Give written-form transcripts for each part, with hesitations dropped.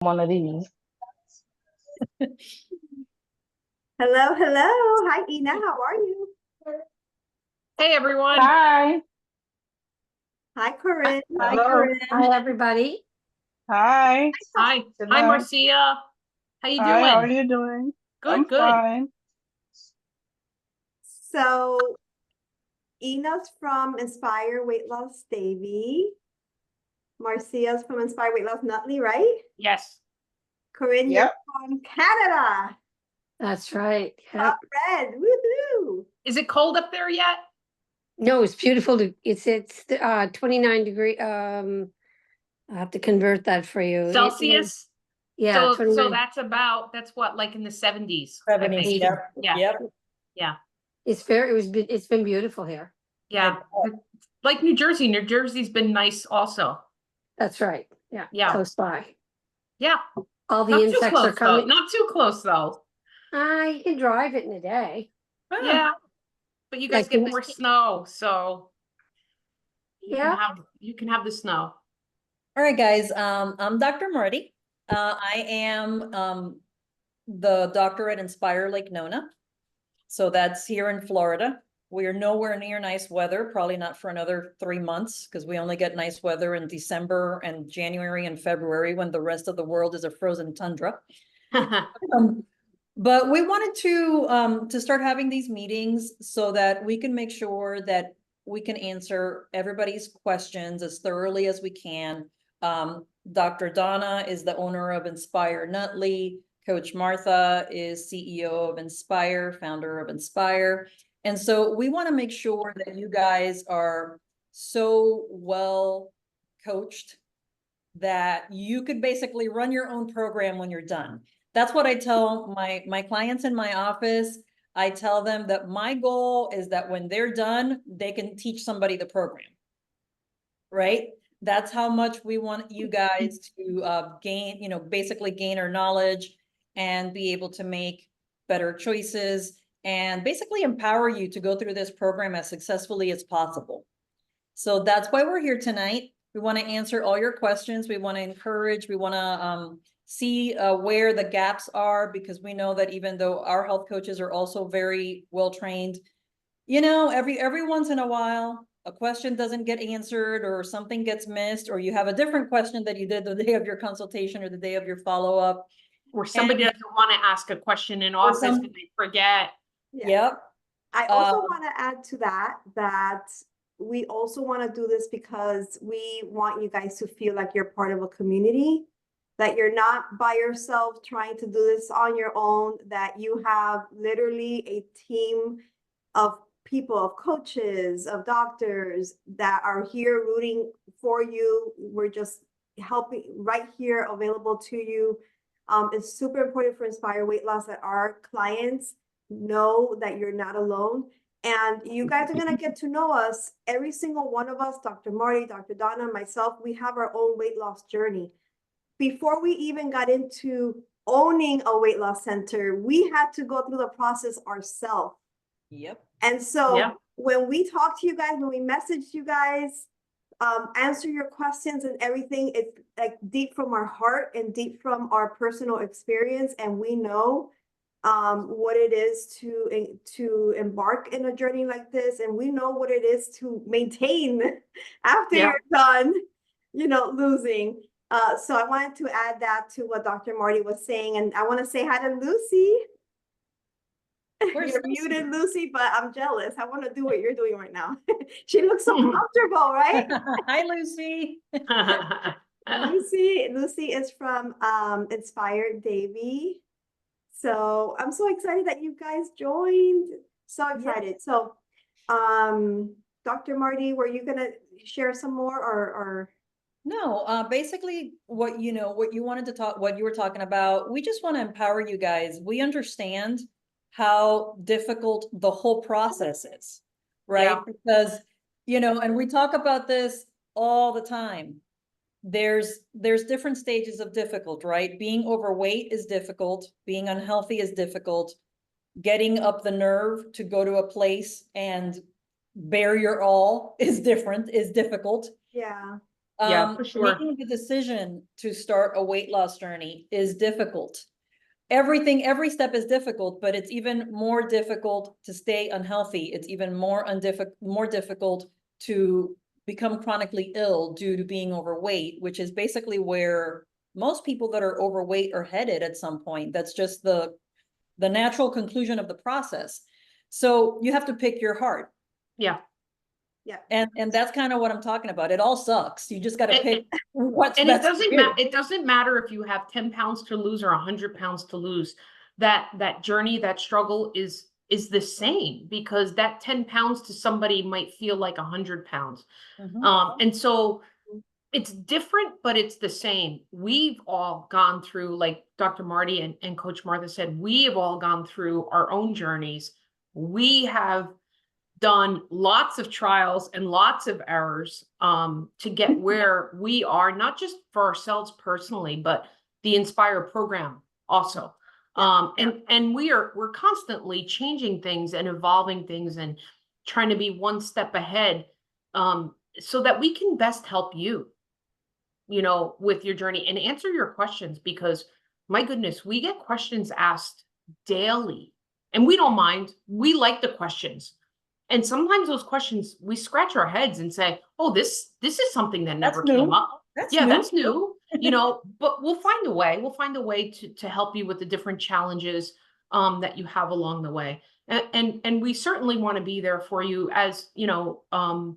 one of these. Hello, hello. Hi, Ina. How are you? Hey everyone. Hi. Hi, Corinne. Hi, Hello. Corinne. Hi, everybody. Hi. Hi. Good Hi night. Marcia. How you Hi, how are doing? you doing? I'm Good, good. fine. So, Ina's from Inspire Weight Loss Davy. Marcia's from Inspire Weight Loss Nutley, right? Yes. Corinne, Yep. you're from Canada. That's right. Top Yep. red. Woohoo. Is it cold up there yet? No, it's beautiful. It's 29 degree. I have to convert that for you. Celsius? Yeah, So 29. that's what, like in the 70s, I 70s, think. yep, Yeah. yep. Yeah. It's been beautiful here. Yeah. Like New Jersey. New Jersey's been nice also. That's right. Yeah. Yeah. Close by. Yeah. All the Not too insects are close though. coming. Not too close though. I can drive it in a day. Yeah. But you guys Like get the- more snow, so Yeah. you can have the snow. All right, guys, I'm Dr. Marty. I am the doctor at Inspire Lake Nona. So that's here in Florida. We are nowhere near nice weather, probably not for another 3 months, because we only get nice weather in December and January and February when the rest of the world is a frozen tundra. But we wanted to start having these meetings so that we can make sure that we can answer everybody's questions as thoroughly as we can. Dr. Donna is the owner of Inspire Nutley. Coach Martha is CEO of Inspire, founder of Inspire. And so we want to make sure that you guys are so well coached that you could basically run your own program when you're done. That's what I tell my clients in my office. I tell them that my goal is that when they're done, they can teach somebody the program, right? That's how much we want you guys to gain, basically gain our knowledge and be able to make better choices and basically empower you to go through this program as successfully as possible. So that's why we're here tonight. We want to answer all your questions. We want to encourage, we want to see where the gaps are, because we know that even though our health coaches are also very well trained, every once in a while, a question doesn't get answered or something gets missed, or you have a different question that you did the day of your consultation or the day of your follow-up. Or somebody doesn't want to ask a question in office because they forget. Yeah. Yep. I also want to add to that we also want to do this because we want you guys to feel like you're part of a community, that you're not by yourself trying to do this on your own, that you have literally a team of people, of coaches, of doctors that are here rooting for you. We're just helping right here, available to you. It's super important for Inspire Weight Loss that our clients know that you're not alone. And you guys are going to get to know us. Every single one of us, Dr. Marty, Dr. Donna, myself, we have our own weight loss journey. Before we even got into owning a weight loss center, we had to go through the process ourselves. Yep. And so when we talk to you guys, when we message you guys, answer your questions and everything, it's like deep from our heart and deep from our personal experience. And we know what it is to embark in a journey like this, and we know what it is to maintain after you're done, losing. So I wanted to add that to what Dr. Marty was saying, and I want to say hi to Lucy. You're muted, Lucy, but I'm jealous. I want to do what you're doing right now. She looks so comfortable, right? Hi, Lucy. Lucy is from Inspired Davy. So I'm so excited that you guys joined. So excited. So Dr. Marty, were you gonna share some more or No, basically what you were talking about, we just want to empower you guys. We understand how difficult the whole process is, right? Because, and we talk about this all the time. There's different stages of difficult, right? Being overweight is difficult. Being unhealthy is difficult. Getting up the nerve to go to a place and bare your all is difficult. yeah. Yeah, for sure. Making the decision to start a weight loss journey is difficult. Every step is difficult, but it's even more difficult to stay unhealthy. It's even more difficult to become chronically ill due to being overweight, which is basically where most people that are overweight are headed at some point. That's just the natural conclusion of the process. So you have to pick your heart. Yeah. Yeah. And that's kind of what I'm talking about. It all sucks. You just got to And- pick what's And it best for doesn't you. matter. It doesn't matter if you have 10 pounds to lose or 100 pounds to lose. That journey, that struggle is the same, because that 10 pounds to somebody might feel like 100 pounds. Mhm. And so it's different, but it's the same. We've all gone through, like Dr. Marty and Coach Martha said, we have all gone through our own journeys. We have done lots of trials and lots of errors to get where we are, not just for ourselves personally, but the Inspire program also. And we're constantly changing things and evolving things and trying to be one step ahead, so that we can best help you, with your journey and answer your questions, because my goodness, we get questions asked daily and we don't mind. We like the questions. And sometimes those questions, we scratch our heads and say, oh, this is something that never came up. That's new, but we'll find a way. We'll find a way to help you with the different challenges that you have along the way. And we certainly want to be there for you, as all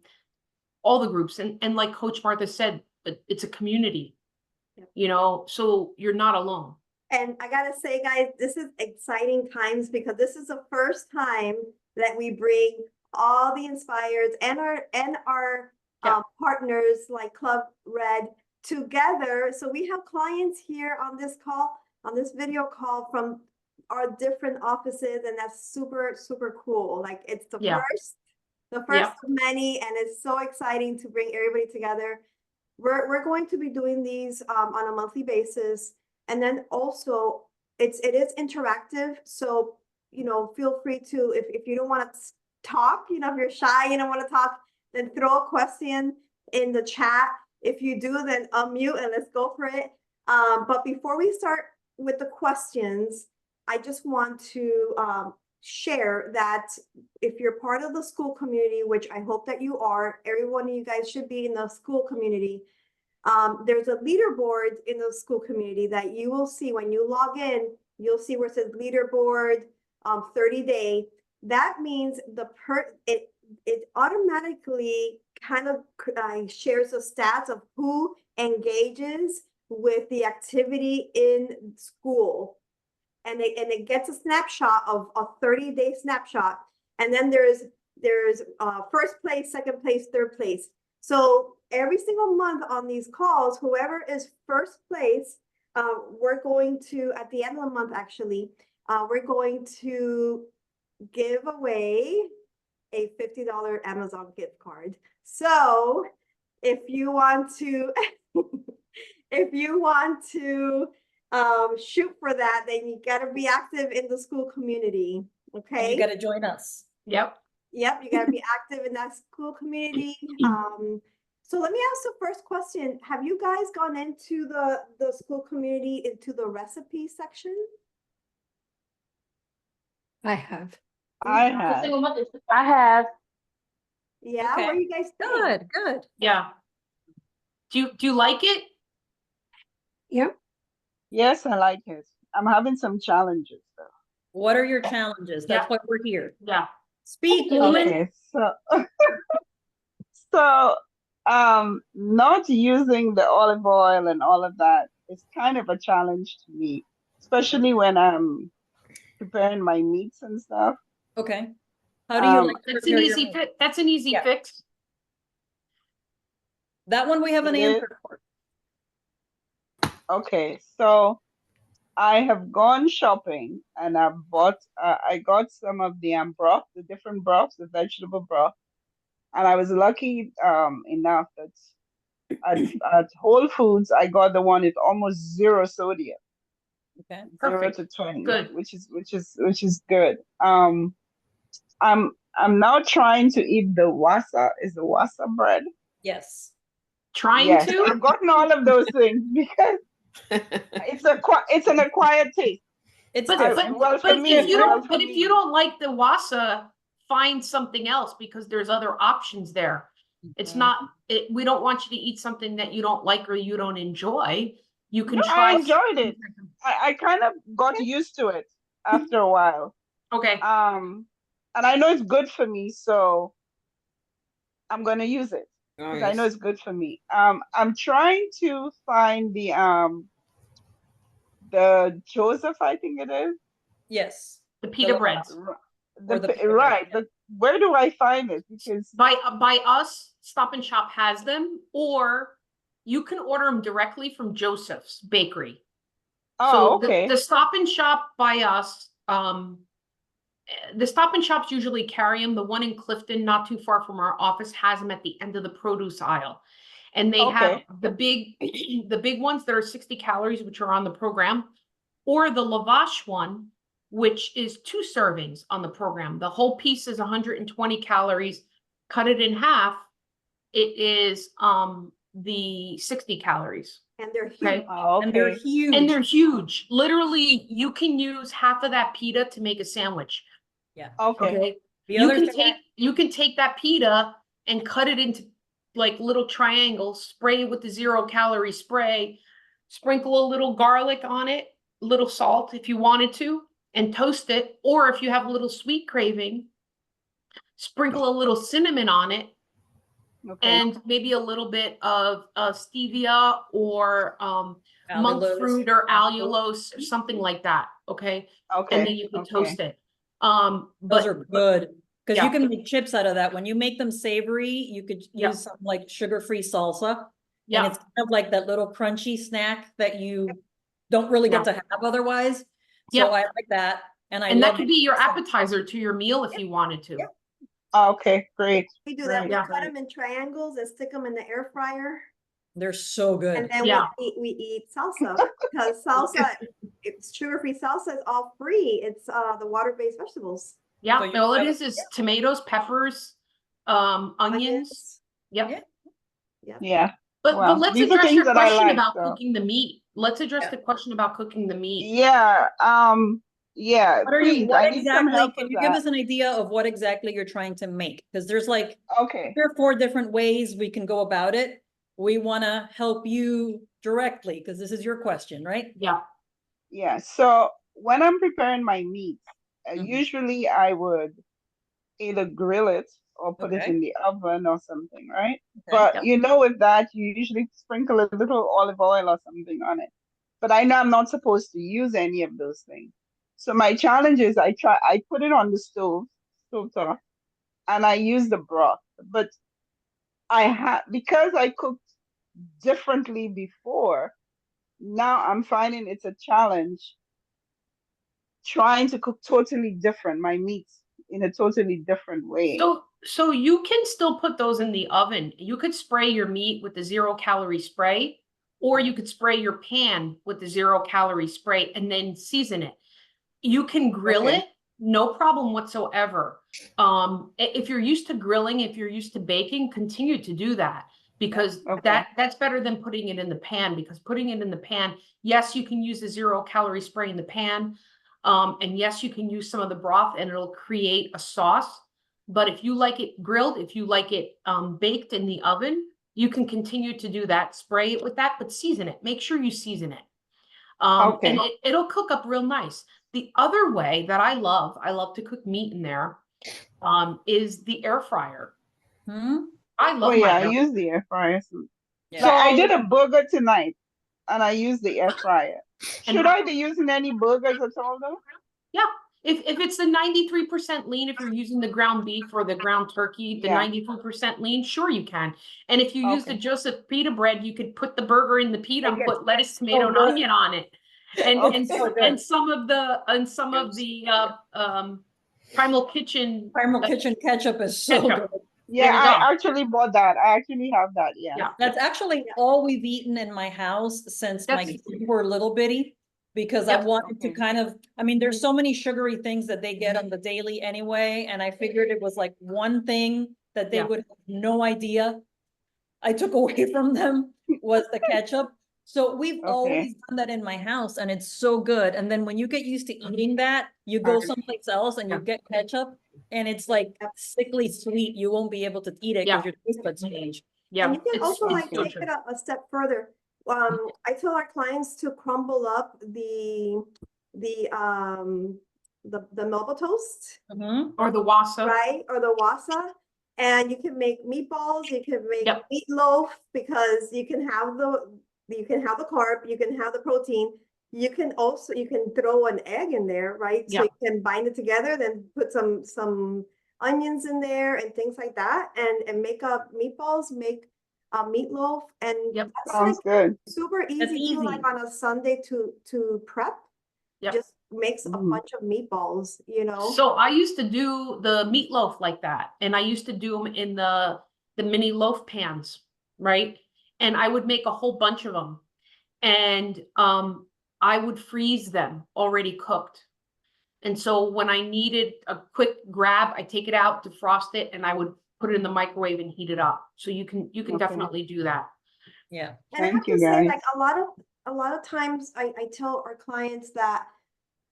the groups. And like Coach Martha said, it's a community, so you're not alone. And I gotta say, guys, this is exciting times, because this is the first time that we bring all the Inspired and our partners like Club Red together. So we have clients here on this video call from our different offices, and that's super, super cool. Like, it's the first of many, and it's so exciting to bring everybody together. We're going to be doing these on a monthly basis. And then also it is interactive. So, feel free to, if you don't want to talk, if you're shy, you don't want to talk, then throw a question in the chat. If you do, then unmute and let's go for it. But before we start with the questions, I just want to share that if you're part of the school community, which I hope that you are, every one of you guys should be in the school community. There's a leaderboard in the school community that you will see when you log in. You'll see where it says leaderboard 30-day. That means it automatically kind of shares the stats of who engages with the activity in school. And it gets a snapshot of a 30-day snapshot. And then there's first place, second place, third place. So every single month on these calls, whoever is first place, we're going to, at the end of the month, actually, we're going to give away a $50 Amazon gift card. So if you want to, shoot for that, then you got to be active in the school community. Okay. And you got to join us. Yep. Yep, you got to be active in that school community. So let me ask the first question. Have you guys gone into the school community, into the recipe section? I have. I have. Yeah, Okay. what do you guys think? Good. Yeah. Do you like it? Yep. Yes, I like it. I'm having some challenges though. What are your challenges? That's why we're here. Yeah. Speak, woman. Okay, so not using the olive oil and all of that is kind of a challenge to me, especially when I'm preparing my meats and stuff. Okay. How do you like to That's an prepare your easy meat? fix. That's an easy Yeah. fix. That one we have an It is. answer for. Okay, so I have gone shopping and I got some of the broth, the different broths, the vegetable broth, and I was lucky enough that at Whole Foods I got the one with almost zero sodium, Okay. 0 to 20, Good. which is good. I'm now trying to eat the wasa. Is the wasa bread? Yes. Trying Yes, to? I've gotten all of those things because it's an acquired taste. It's But different. Well, for but me, if you well don't for if you me. don't like the wasa, find something else because there's other options there. It's Mhm. not we don't want you to eat something that you don't like or you don't enjoy. You No, can I try. enjoyed it. I kind of got used to it after a while. Okay. And I know it's good for me, so I'm gonna use it because I know Nice. it's good for me. I'm trying to find the Joseph, I think it is. Yes. The pita The- breads. Or the pita Right. bread, Where do I find it? Because By us, Stop and Shop has them, or you can order them directly from Joseph's Bakery. oh, So okay, the Stop and Shop by us, the Stop and Shops usually carry them. The one in Clifton, not too far from our office, has them at the end of the produce aisle. And they have okay, the big, the big ones that are 60 calories, which are on the program, or the lavash one, which is 2 servings on the program. The whole piece is 120 calories. Cut it in half, it is the 60 calories. And they're huge. Okay. oh, and they're okay, huge. And they're huge. Literally, you can use half of that pita to make a sandwich. Yeah. okay, Okay. The You other can thing, take that pita and cut it into like little triangles, spray it with the 0-calorie spray, sprinkle a little garlic on it, little salt if you wanted to, and toast it. Or if you have a little sweet craving, sprinkle a little cinnamon on it okay, and maybe a little bit of stevia or monk allulose. fruit or allulose or something like that. Okay. And then okay, you can okay. toast it. Those But are good. Because Yeah. you can make chips out of that. When you make them savory, you could Yeah. use something like sugar-free salsa. And yeah, it's kind of like that little crunchy snack that you don't really get to have otherwise. Yeah. So I like that. And I and that love could be your appetizer to your meal if you wanted to. Yep. Okay, great. We do that. Right, We yeah. cut them in triangles and stick them in the air fryer. They're so good. And then Yeah. we eat salsa because salsa, it's sugar-free salsa is all free. It's the water-based vegetables. Yeah, So you all it have- is tomatoes, peppers, onions. Yep. Yeah. Yeah. But Well, let's these are address things your that I question like, about so. cooking the meat. Let's address Yeah. the question about cooking the meat. Yeah. Yeah. What are you, Please, what I need some exactly, help can with you give that. us an idea of what exactly you're trying to make? Because there's like Okay. 3 or 4 different ways we can go about it. We want to help you directly because this is your question, right? Yeah. Yeah. So when I'm preparing my meat, Mhm. usually I would either grill it or put it Okay. in the oven or something, right? Okay. But Yep. with that, you usually sprinkle a little olive oil or something on it. But I know I'm not supposed to use any of those things. So my challenge is I put it on the stove top, and I use the broth. But because I cooked differently before, now I'm finding it's a challenge trying to cook totally different, my meats in a totally different way. So you can still put those in the oven. You could spray your meat with the 0-calorie spray, or you could spray your pan with the 0-calorie spray and then season it. You can grill Okay. it, no problem whatsoever. If you're used to grilling, if you're used to baking, continue to do that because Okay. that's better than putting it in the pan because putting it in the pan, yes, you can use the 0-calorie spray in the pan. And yes, you can use some of the broth and it'll create a sauce. But if you like it grilled, if you like it baked in the oven, you can continue to do that. Spray it with that, but season it. Make sure you season it. Okay. And it'll cook up real nice. The other way that I love to cook meat in there, is the air fryer. Hmm? I Oh love yeah, my I air. use the air fryer. Yeah. Like I did So, a burger tonight, and I used the air fryer. and Should I be using any burgers at all though? yeah, if it's the 93% lean, if you're using the ground beef or the ground turkey, the Yeah. 93% lean, sure you can. And if you use the Okay. Joseph pita bread, you could put the burger in the pita and put lettuce, tomato, and good. onion on it. And Okay. and some of the Primal Kitchen Primal Kitchen ketchup is so ketchup. good. Yeah, There you go. I actually bought that. I actually have that. Yeah. Yeah. That's actually all we've eaten in my house since my That's- kids were little bitty. Because I Yep. wanted to Okay. kind of, I mean, there's so many sugary things that they get on the daily anyway, and I figured it was like one thing that they Yeah. would have no idea I took away from them was the ketchup. So we've Okay. always done that in my house and it's so good. And then when you get used to eating that, you go someplace else and you Yeah. get ketchup and it's like sickly sweet. You won't be able to eat it Yeah. because your taste buds change. Yeah. And you can also it's like so take true. it a step further. I tell our clients to crumble up the Melba toast, Mhm. Or the wasa. right? Or the wasa. And you can make meatballs, you can make Yep. meatloaf because you can have the carb, you can have the protein. You can throw an egg in there, right? So Yeah. you can bind it together, then put some onions in there and things like that, and make up meatballs, make a meatloaf, and Yep. that's like Sounds good. super That's easy too, like easy. on a Sunday to prep. Yep. Just makes a Mhm. bunch of meatballs, you know. So I used to do the meatloaf like that, and I used to do them in the mini loaf pans, right? And I would make a whole bunch of them, and I would freeze them already cooked. And so when I needed a quick grab, I take it out, defrost it, and I would put it in the microwave and heat it up. So you can Okay. definitely do that. Yeah. And I have Thank to you, say, guys. like a lot of times I tell our clients that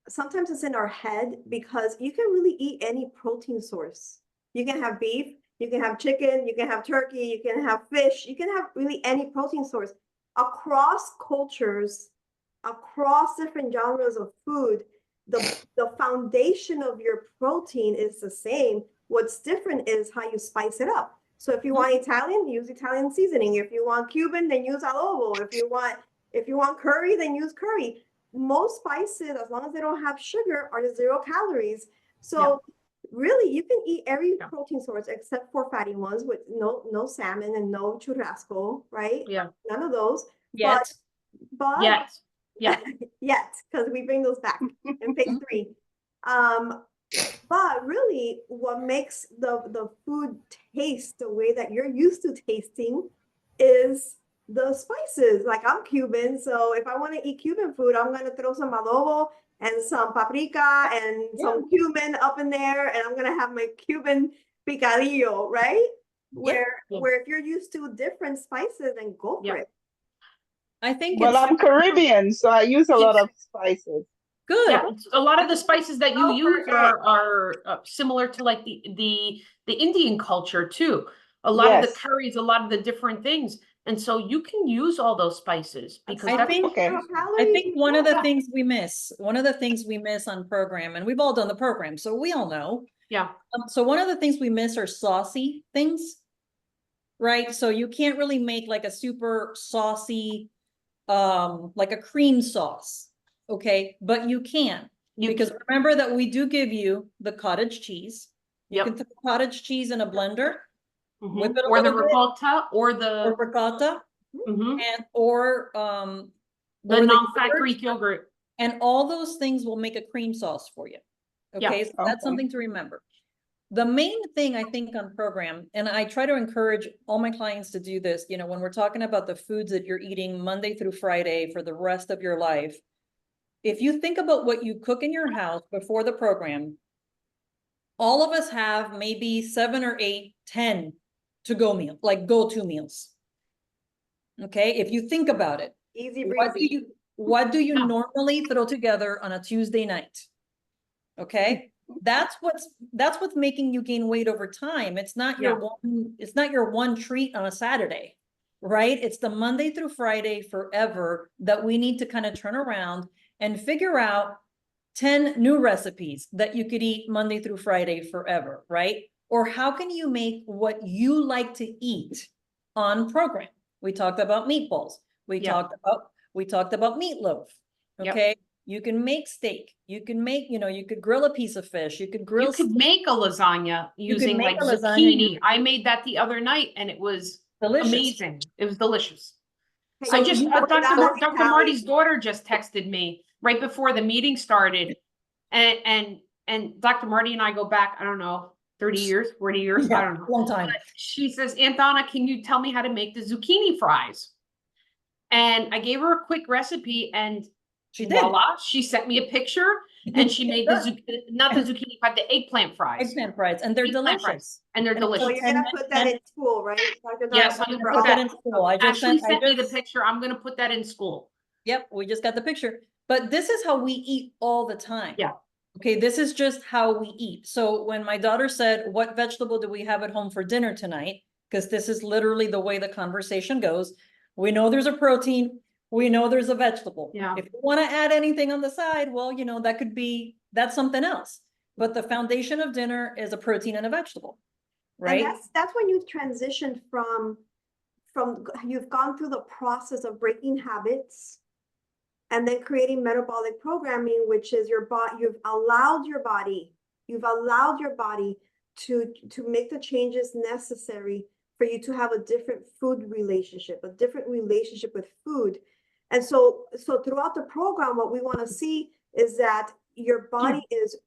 sometimes it's in our head because you can really eat any protein source. You can have beef, you can have chicken, you can have turkey, you can have fish, you can have really any protein source. Across cultures, across different genres of food, the foundation of your protein is the same. What's different is how you spice it up. So if you want Italian, use Italian seasoning. If you want Cuban, then use adobo. If you want curry, then use curry. Most spices, as long as they don't have sugar, are 0 calories. So really, you can eat every Yeah. protein source except for fatty ones with no salmon and no churrasco, right? Yeah. None of those. Yet. But Yes. Yeah. yet, because we bring those back in phase 3. But really, what makes the food taste the way that you're used to tasting is the spices. Like I'm Cuban, so if I want to eat Cuban food, I'm gonna throw some adobo and some paprika and some cumin up in there, and I'm gonna have my Cuban picadillo, right? Yeah. Where if you're used to different spices, then go for Yeah. it. I think Well, it's I'm Caribbean, so I use a lot It's- of spices. good. Yeah, a lot of the spices that you Oh, use perfect. are similar to like the Indian culture too. A lot of the Yes. curries, a lot of the different things, and so you can use all those spices because I that's think- Okay. I think one of the Yeah. things we miss, on program, and we've all done the program, so we all know. yeah, So one of the things we miss are saucy things. Right? So you can't really make like a super saucy, like a cream sauce. Okay, but you can, you because remember that we do give you the cottage cheese. You Yep. can throw cottage cheese in a blender, mhm. whip it a or the little bit, ricotta or or the ricotta, mhm, or the or non-fat yogurt. Greek yogurt. And all those things will make a cream sauce for you. Yeah. Okay, so that's Okay. something to remember. The main thing I think on program, and I try to encourage all my clients to do this, you know, when we're talking about the foods that you're eating Monday through Friday for the rest of your life, if you think about what you cook in your house before the program, all of us have maybe 7 or 8, 10 to-go meal, like go-to meals. Okay, if you think about it, Easy what do breezy. you Yeah. normally throw together on a Tuesday night? Okay, that's what's making you gain weight over time. It's not your one treat on a Saturday, right? It's the Monday through Friday forever that we need to kind of turn around and figure out 10 new recipes that you could eat Monday through Friday forever, right? Or how can you make what you like to eat on program? We talked about meatballs. We Yeah. talked about meatloaf. Yep. Okay. You can make steak. You can make, you could grill a piece of fish. You could grill. You could make a lasagna using make like a lasagna. zucchini. I made that the other night and it was Delicious. amazing. It was delicious. Hey, I you just, know that Dr. Italian. Marty's daughter just texted me right before the meeting started. And Dr. Marty and I go back, I don't know, 30 years, 40 years, I don't know. Long time. She says, Aunt Donna, can you tell me how to make the zucchini fries? And I gave her a quick recipe and She did. voila, she sent me a picture And she made the does. not the zucchini, but the eggplant fries. Eggplant fries, and they're Eggplant delicious. fries, and they're And it's So delicious. you're gonna And- put that and- in school, right? Dr. Yes, Donna, I'm gonna for put all that in school. I just Ashley sent, sent me the picture. I'm gonna put that in school. Yep, we just got the picture. But this is how we eat all the time. Yeah. Okay, this is just how we eat. So when my daughter said, what vegetable do we have at home for dinner tonight? Because this is literally the way the conversation goes. We know there's a protein, we know there's a vegetable. Yeah. If you want to add anything on the side, well, that could be, that's something else. But the foundation of dinner is a protein and a vegetable, right? And that's when you've transitioned from you've gone through the process of breaking habits and then creating metabolic programming, which is your body, you've allowed your body to make the changes necessary for you to have a different food relationship, a different relationship with food. And so throughout the program, what we want to see is that your body is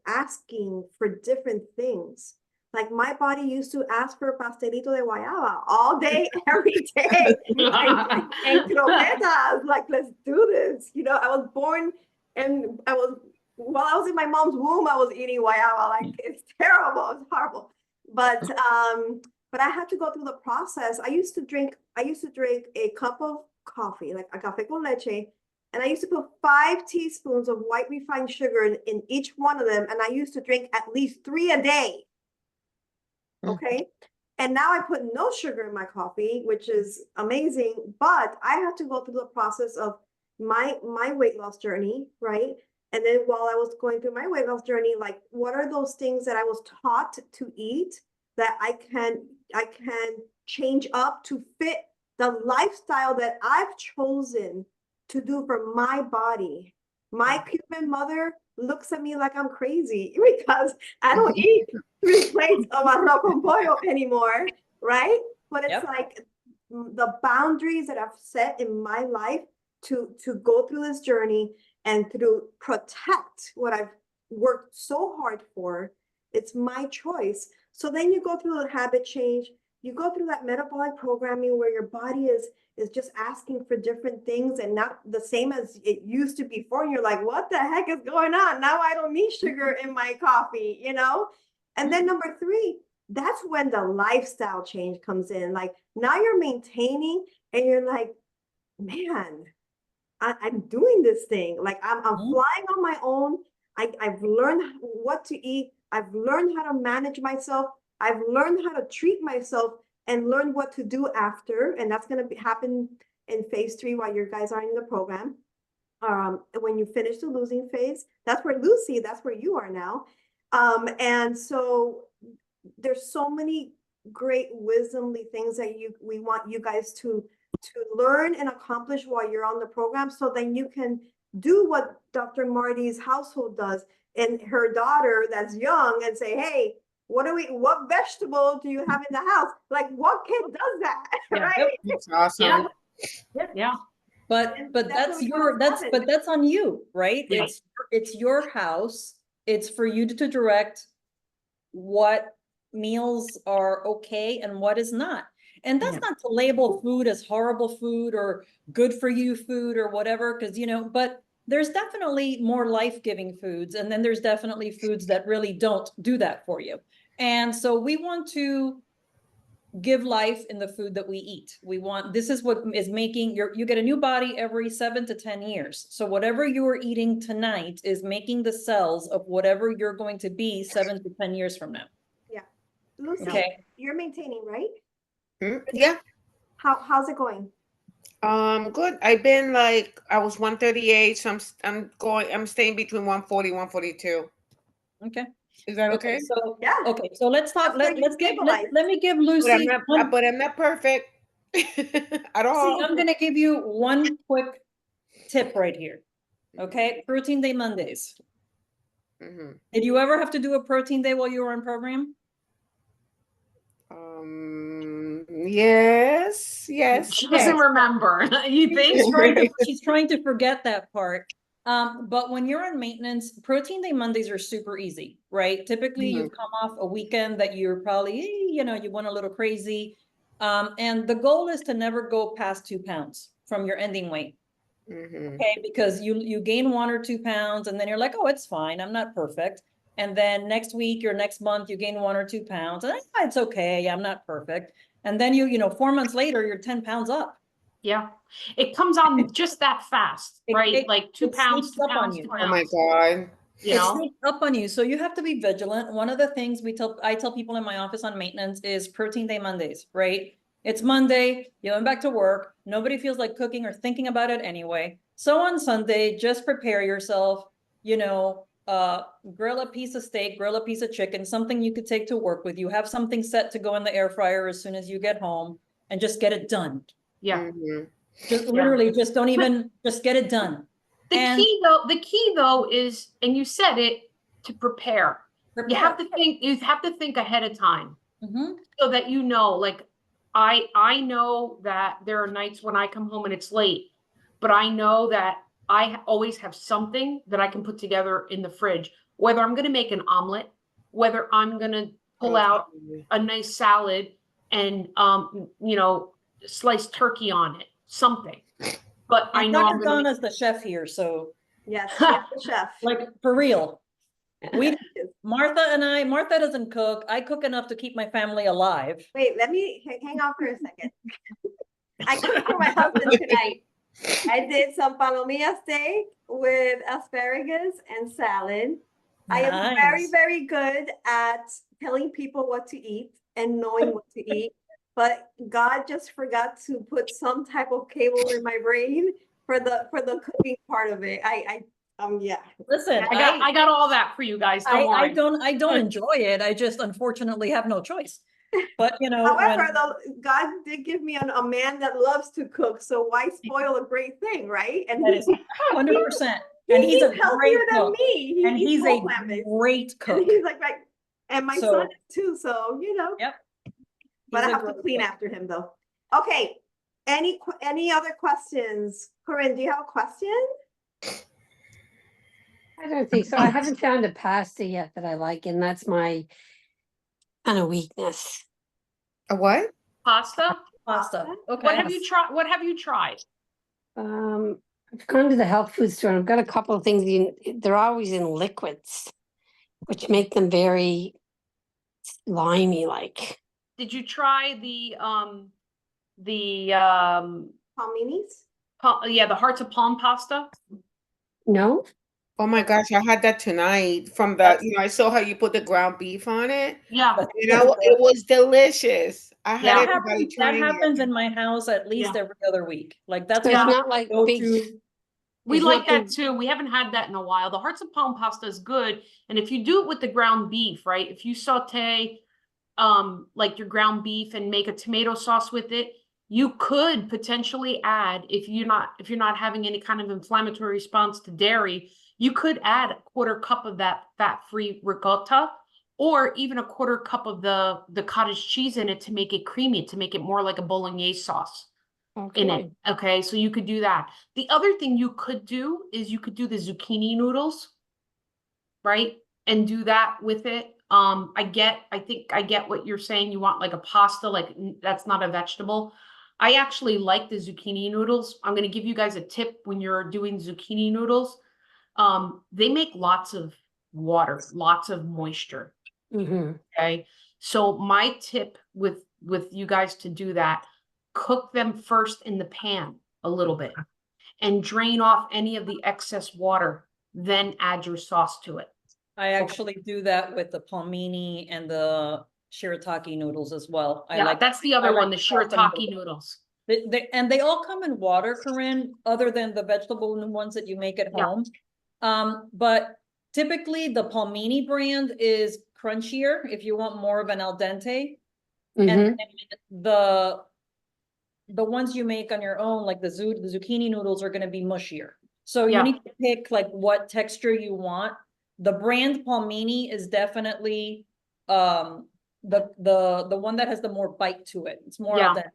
asking for different things. Like my body used to ask for pastelito de guayaba all day, every day. and croquetas, like, let's do this. I was born and while I was in my mom's womb, I was eating guayaba. Like, it's terrible, it's horrible. But I had to go through the process. I used to drink a cup of coffee, like a café con leche, and I used to put 5 teaspoons of white refined sugar in each one of them, and I used to drink at least 3 a day. Okay. And now I put no sugar in my coffee, which is amazing. But I had to go through the process of my weight loss journey, right? And then while I was going through my weight loss journey, like, what are those things that I was taught to eat that I can change up to fit the lifestyle that I've chosen to do for my body? My Cuban mother looks at me like I'm crazy because I don't eat 3 plates of arroz con pollo anymore, right? But it's like the boundaries that I've set in my life to go through this journey and to protect what I've worked so hard for. It's my choice. So then you go through the habit change, you go through that metabolic programming where your body is just asking for different things and not the same as it used to before. And you're like, what the heck is going on? Now I don't need sugar in my coffee, And then number 3, that's when the lifestyle change comes in. Like, now you're maintaining and you're like, man, I'm doing this thing. Like, I'm flying on my own. I've learned what to eat. I've learned how to manage myself. I've learned how to treat myself and learn what to do after. And that's going to happen in phase 3 while you guys are in the program. When you finish the losing phase, that's where you are now. And so there's so many great wisdomly things that we want you guys to learn and accomplish while you're on the program, so then you can do what Dr. Marty's household does and her daughter that's young and say, hey, what vegetable do you have in the house? Like, what kid does that? Right? It's awesome. Yeah. But that's on you, right? Yeah. It's your house. It's for you to direct what meals are okay and what is not. And that's not to label food as horrible food or good for you food or whatever, because but there's definitely more life-giving foods, and then there's definitely foods that really don't do that for you. And so we want to give life in the food that we eat. This is what is making you get a new body every 7 to 10 years. So whatever you're eating tonight is making the cells of whatever you're going to be 7 to 10 years from now. Yeah. Lucy, Okay. You're maintaining, right? Yeah. How's it going? Good. I've been I was 138, so I'm staying between 140, 142. Okay. Is that okay? So Yeah. Okay, so let's talk. That's where Let me give But Lucy. I'm not perfect at all. See, I'm gonna give you one quick tip right here. Okay, Protein Day Mondays. Mhm. Did you ever have to do a protein day while you were in program? Yes. She doesn't remember. You think? She's trying to forget that part. But when you're on maintenance, Protein Day Mondays are super easy, right? Typically, you've come off a weekend that you're probably, you went a little crazy. And the goal is to never go past 2 pounds from your ending weight. Okay, because you gain 1 or 2 pounds and then you're like, oh, it's fine. I'm not perfect. And then next week or next month, you gain 1 or 2 pounds and it's okay. I'm not perfect. And then 4 months later, you're 10 pounds up. Yeah, it comes on just that fast, right? Like 2 it pounds, sneaks 2 up on pounds, you. 2 Oh my pounds, God. you It know? sneaks up on you. So you have to be vigilant. One of the things I tell people in my office on maintenance is protein day Mondays, right? It's Monday, you went back to work, nobody feels like cooking or thinking about it anyway. So on Sunday, just prepare yourself, grill a piece of steak, grill a piece of chicken, something you could take to work with you. Have something set to go in the air fryer as soon as you get home and just get it done. Yeah. Just literally just don't even, just get it done. The key though is, and you said it, to prepare. You have to think ahead of time. So that like I know that there are nights when I come home and it's late, but I know that I always have something that I can put together in the fridge, whether I'm going to make an omelet, whether I'm going to pull out a nice salad and slice turkey on it, something. But I know Dr. Donna's the chef here, so Yes, she's the chef. like for real. Martha doesn't cook. I cook enough to keep my family alive. Wait, let me hang on for a second. I cooked for my husband tonight. I did some palomilla steak with asparagus and salad. I am very, very good at telling people what to eat and knowing what to eat, but God just forgot to put some type of cable in my brain for the cooking part of it. Yeah. Listen, I got all that for you guys. Don't worry. I don't enjoy it. I just unfortunately have no choice. But however, God did give me a man that loves to cook, so why spoil a great thing, right? And that is 100%. And he's a great cook. Me. And he's a great cook. And he's like, and my son is too, so Yep. But I have to clean after him though. Okay. Any other questions? Corinne, do you have a question? I don't think so. I haven't found a pasta yet that I like, and that's my kind of weakness. A what? Pasta? Okay. What have you tried? I've gone to the health food store and I've got a couple of things they're always in liquids, which make them very slimy like. Did you try the palminis? The hearts of palm pasta? No. Oh my gosh, I had that tonight from I saw how you put the ground beef on it. Yeah. It was delicious. I had everybody trying that happens in my house at least every other week. Like that's not like big. We like that too. We haven't had that in a while. The hearts of palm pasta is good. And if you do it with the ground beef, right? If you saute like your ground beef and make a tomato sauce with it, you could potentially add, if you're not having any kind of inflammatory response to dairy, you could add a 1/4 cup of that fat-free ricotta, or even a 1/4 cup of the cottage cheese in it to make it creamy, to make it more like a bolognese sauce in it. Okay, so you could do that. The other thing you could do is you could do the zucchini noodles, right? And do that with it. I think I get what you're saying. You want like a pasta, like that's not a vegetable. I actually like the zucchini noodles. I'm going to give you guys a tip when you're doing zucchini noodles. They make lots of water, lots of moisture. Okay. So my tip with you guys to do that, cook them first in the pan a little bit and drain off any of the excess water, then add your sauce to it. I actually do that with the palmini and the shirataki noodles as well. That's the other one, the shirataki noodles. And they all come in water, Corinne, other than the vegetable ones that you make at home. But typically the palmini brand is crunchier if you want more of an al dente. And the ones you make on your own, like the zucchini noodles, are going to be mushier. So you need to pick like what texture you want. The brand palmini is definitely the one that has the more bite to it. It's more al dente.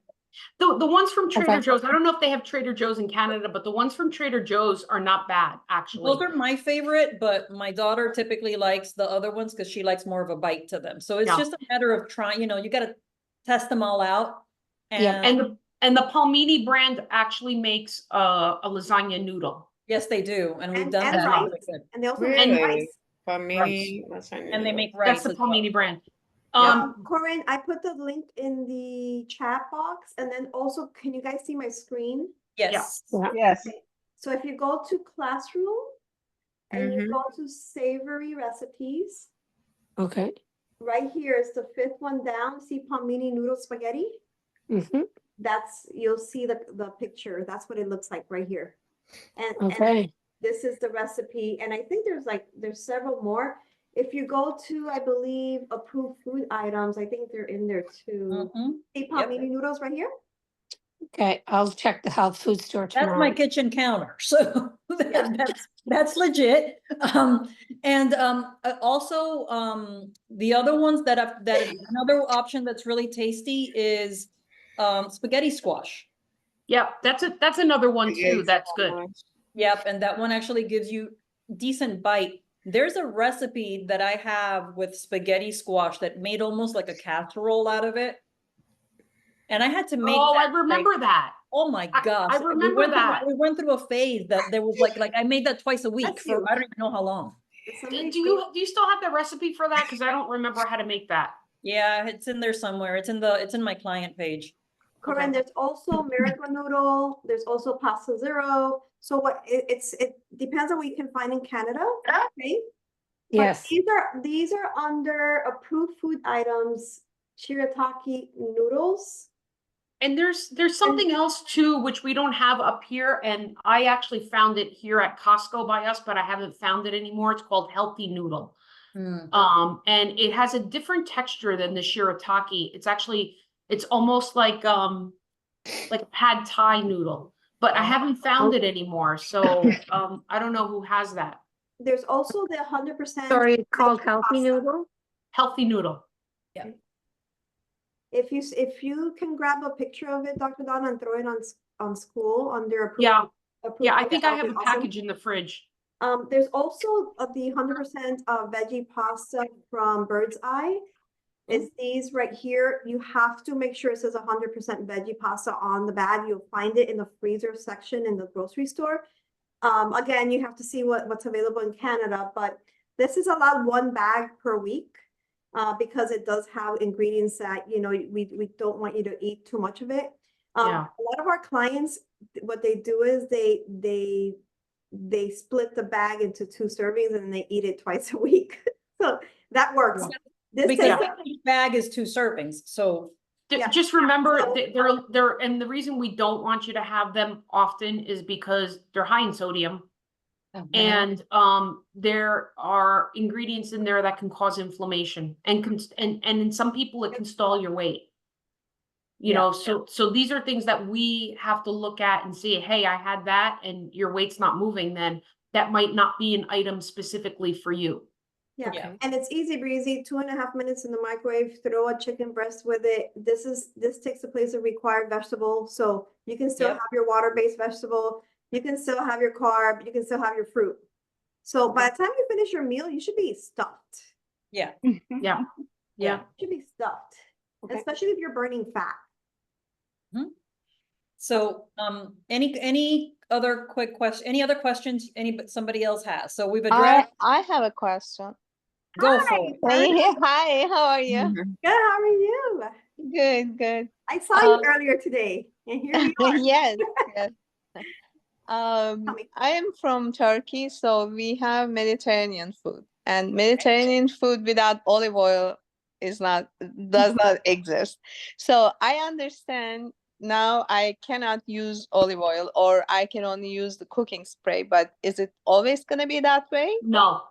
The ones from Trader Joe's, I don't know if they have Trader Joe's in Canada, but the ones from Trader Joe's are not bad, actually. Those are my favorite, but my daughter typically likes the other ones because she likes more of a bite to them. So it's just a matter of trying, you got to test them all out. And And the Palmini brand actually makes a lasagna noodle. Yes, they do, and we've And, done and that. rice. Really good. And they also make Really? rice. For me, lasagna And they noodles. make That's rice the as well. Palmini brand. Corinne, I put the link in the chat box, and then also, can you guys see my screen? Yes. Yeah. Yes. So if you go to classroom and you Mhm. go to savory recipes, Okay. right here is the fifth one down. See Palmini noodle spaghetti? Mm-hmm. You'll see the picture. That's what it looks like right here. And Okay. this is the recipe. And I think there's several more. If you go to, I believe, approved food items, I think they're in there too. Mhm. See Yep. Palmini noodles right here? Okay. I'll check the health food store That's my tomorrow. kitchen counter, so Yeah. that's legit. Also, the other ones that another option that's really tasty is spaghetti squash. Yeah, that's another one too. Spaghetti That's good. squash. Yep, and that one actually gives you decent bite. There's a recipe that I have with spaghetti squash that made almost like a casserole out of it. And I had to make Oh, I that, remember like, that. oh my I gosh. remember that. We went through a phase that there was like I made that twice a week That's for you. I don't even know how long. Did Do somebody you still have the recipe for that? Because I don't remember how to make that. Yeah, it's in there somewhere. It's in my client page. Corinne, there's also miracle noodle. There's also pasta zero. So it depends on what you can find in Canada. Okay. But Yes. these are under approved food items, shirataki noodles. And there's something else too, which we don't have up here, and I actually found it here at Costco by us, but I haven't found it anymore. It's called Healthy Noodle. And it has a different texture than the shirataki. It's almost like a pad thai noodle, but I haven't found it anymore. So I don't know who has that. There's also the 100%. Sorry, it's called veggie healthy pasta. noodle. Healthy Noodle. If you can grab a picture of it, Dr. Donna, and throw it on school under approved. Yeah, approved yeah, I food, think I that have would a be awesome. package in the fridge. There's also the 100% veggie pasta from Bird's Eye. It's these right here. You have to make sure it says 100% veggie pasta on the bag. You'll find it in the freezer section in the grocery store. Again, you have to see what's available in Canada, but this is allowed one bag per week because it does have ingredients that, we don't want you to eat too much of it. Yeah. A lot of our clients, what they do is they split the bag into 2 servings and they eat it twice a week. So that works. This Because takes each bag is 2 servings, so Yeah. Just remember So- that they're and the reason we don't want you to have them often is because they're high in sodium. And there are ingredients in there that can cause inflammation and in some people it can stall your weight. You know, so these are things that we have to look at and see, hey, I had that and your weight's not moving, then that might not be an item specifically for you. Yeah, Okay. and it's easy breezy, 2.5 minutes in the microwave, throw a chicken breast with it. This takes the place of required vegetable, so you can still Yep. have your water-based vegetable, you can still have your carb, you can still have your fruit. So by the time you finish your meal, you should be stuffed. yeah. Yeah. You should be stuffed, Okay. especially if you're burning fat. So, any other quick question, any other questions somebody else has? So we've addressed, I have a question. go for it. Hey, hi, how are you? Mhm. Good, how are you? Good, good. I saw you earlier today, and here you are. Yes, yes. me. I am from Turkey, so we have Mediterranean food, and Mediterranean food without olive oil does not exist. So I understand now I cannot use olive oil, or I can only use the cooking spray, but is it always gonna be that way? No,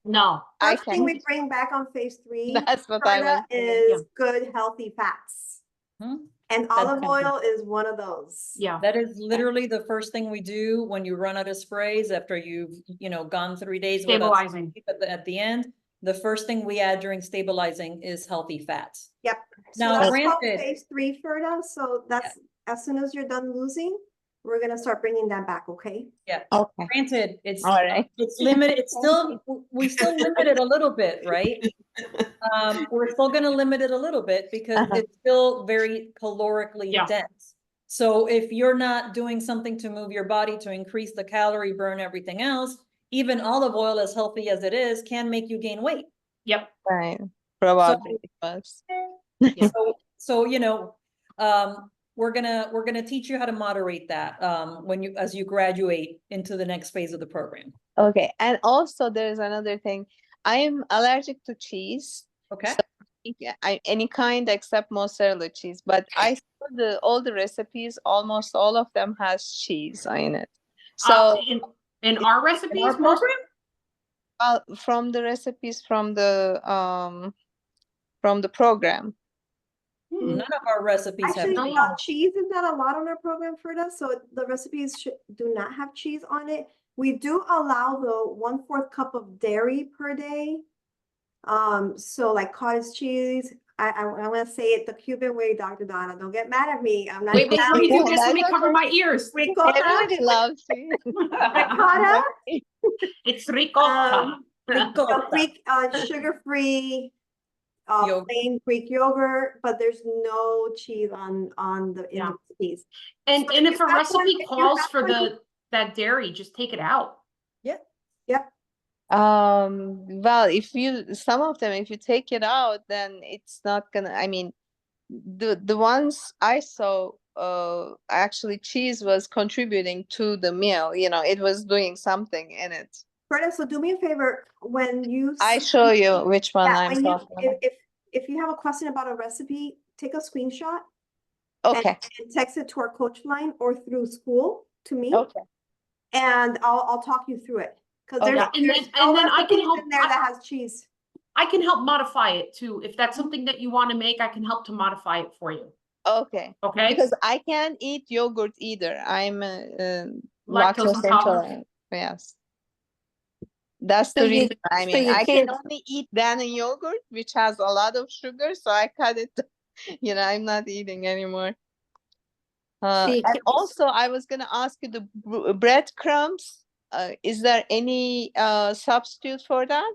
No, I first thing can. we bring back on phase 3 That's what I was thinking. is good, healthy fats. Hmm. And That's olive good. oil is one of those. yeah. That is literally the first thing we do when you run out of sprays after you've, gone 3 days without Stabilizing. at the end. The first thing we add during stabilizing is healthy fats. Yep. So Now, that's called granted- phase 3 for us. So that's as soon as you're done losing, we're gonna start bringing that back, okay? Okay. Granted, it's All right. it's limited, we still limit it a little bit, right? We're still gonna limit it a little bit because it's still very calorically Yeah. dense. So if you're not doing something to move your body to increase the calorie burn, everything else, even olive oil, as healthy as it is, can make you gain weight. Yep. Right. Probably it was. Yeah. So, you know, we're gonna teach you how to moderate that, as you graduate into the next phase of the program. Okay. And also there's another thing. I am allergic to cheese. Okay. Any kind except mozzarella cheese, but I saw all the recipes, almost all of them has cheese in it. So in our recipes program, from the recipes from the program. None of our recipes have Actually, cheese. cheese is not allowed on our program for us, so the recipes do not have cheese on it. We do allow the 1/4 cup of dairy per day. So like cottage cheese, I'm gonna say it the Cuban way, Dr. Donna. Don't get mad at me. I'm not. wait, let me do this. Let me That's cover okay. my ears. Ricotta, Everybody loves cheese. ricotta, It's ricotta. Greek, sugar-free, Yogurt. plain Greek yogurt, but there's no cheese in the recipes. And So if you a have recipe one- if you calls have for one- that dairy, just take it out. Yep. Well, some of them, if you take it out, then it's not gonna, I mean, the ones I saw, actually cheese was contributing to the meal, it was doing something in it. Berta, so do me a favor, when you I show you which one yeah, I'm when you talking about. if you have a question about a recipe, take a screenshot Okay, and text it to our coach line or through school to me, okay. and I'll talk you through it. Because Okay. there's And no then I can recipes help. in there that has cheese. I can help modify it too. If that's something that you want to make, I can help to modify it for you. Okay. Okay. Because I can't eat yogurt either. I'm Lactose lactose intolerant. intolerant. Yes. That's So the you- reason. I so mean, you I can can't- only eat banana yogurt, which has a lot of sugar, so I cut it. I'm not eating anymore. So you And can't- also, I was gonna ask you the breadcrumbs. Is there any substitute for that?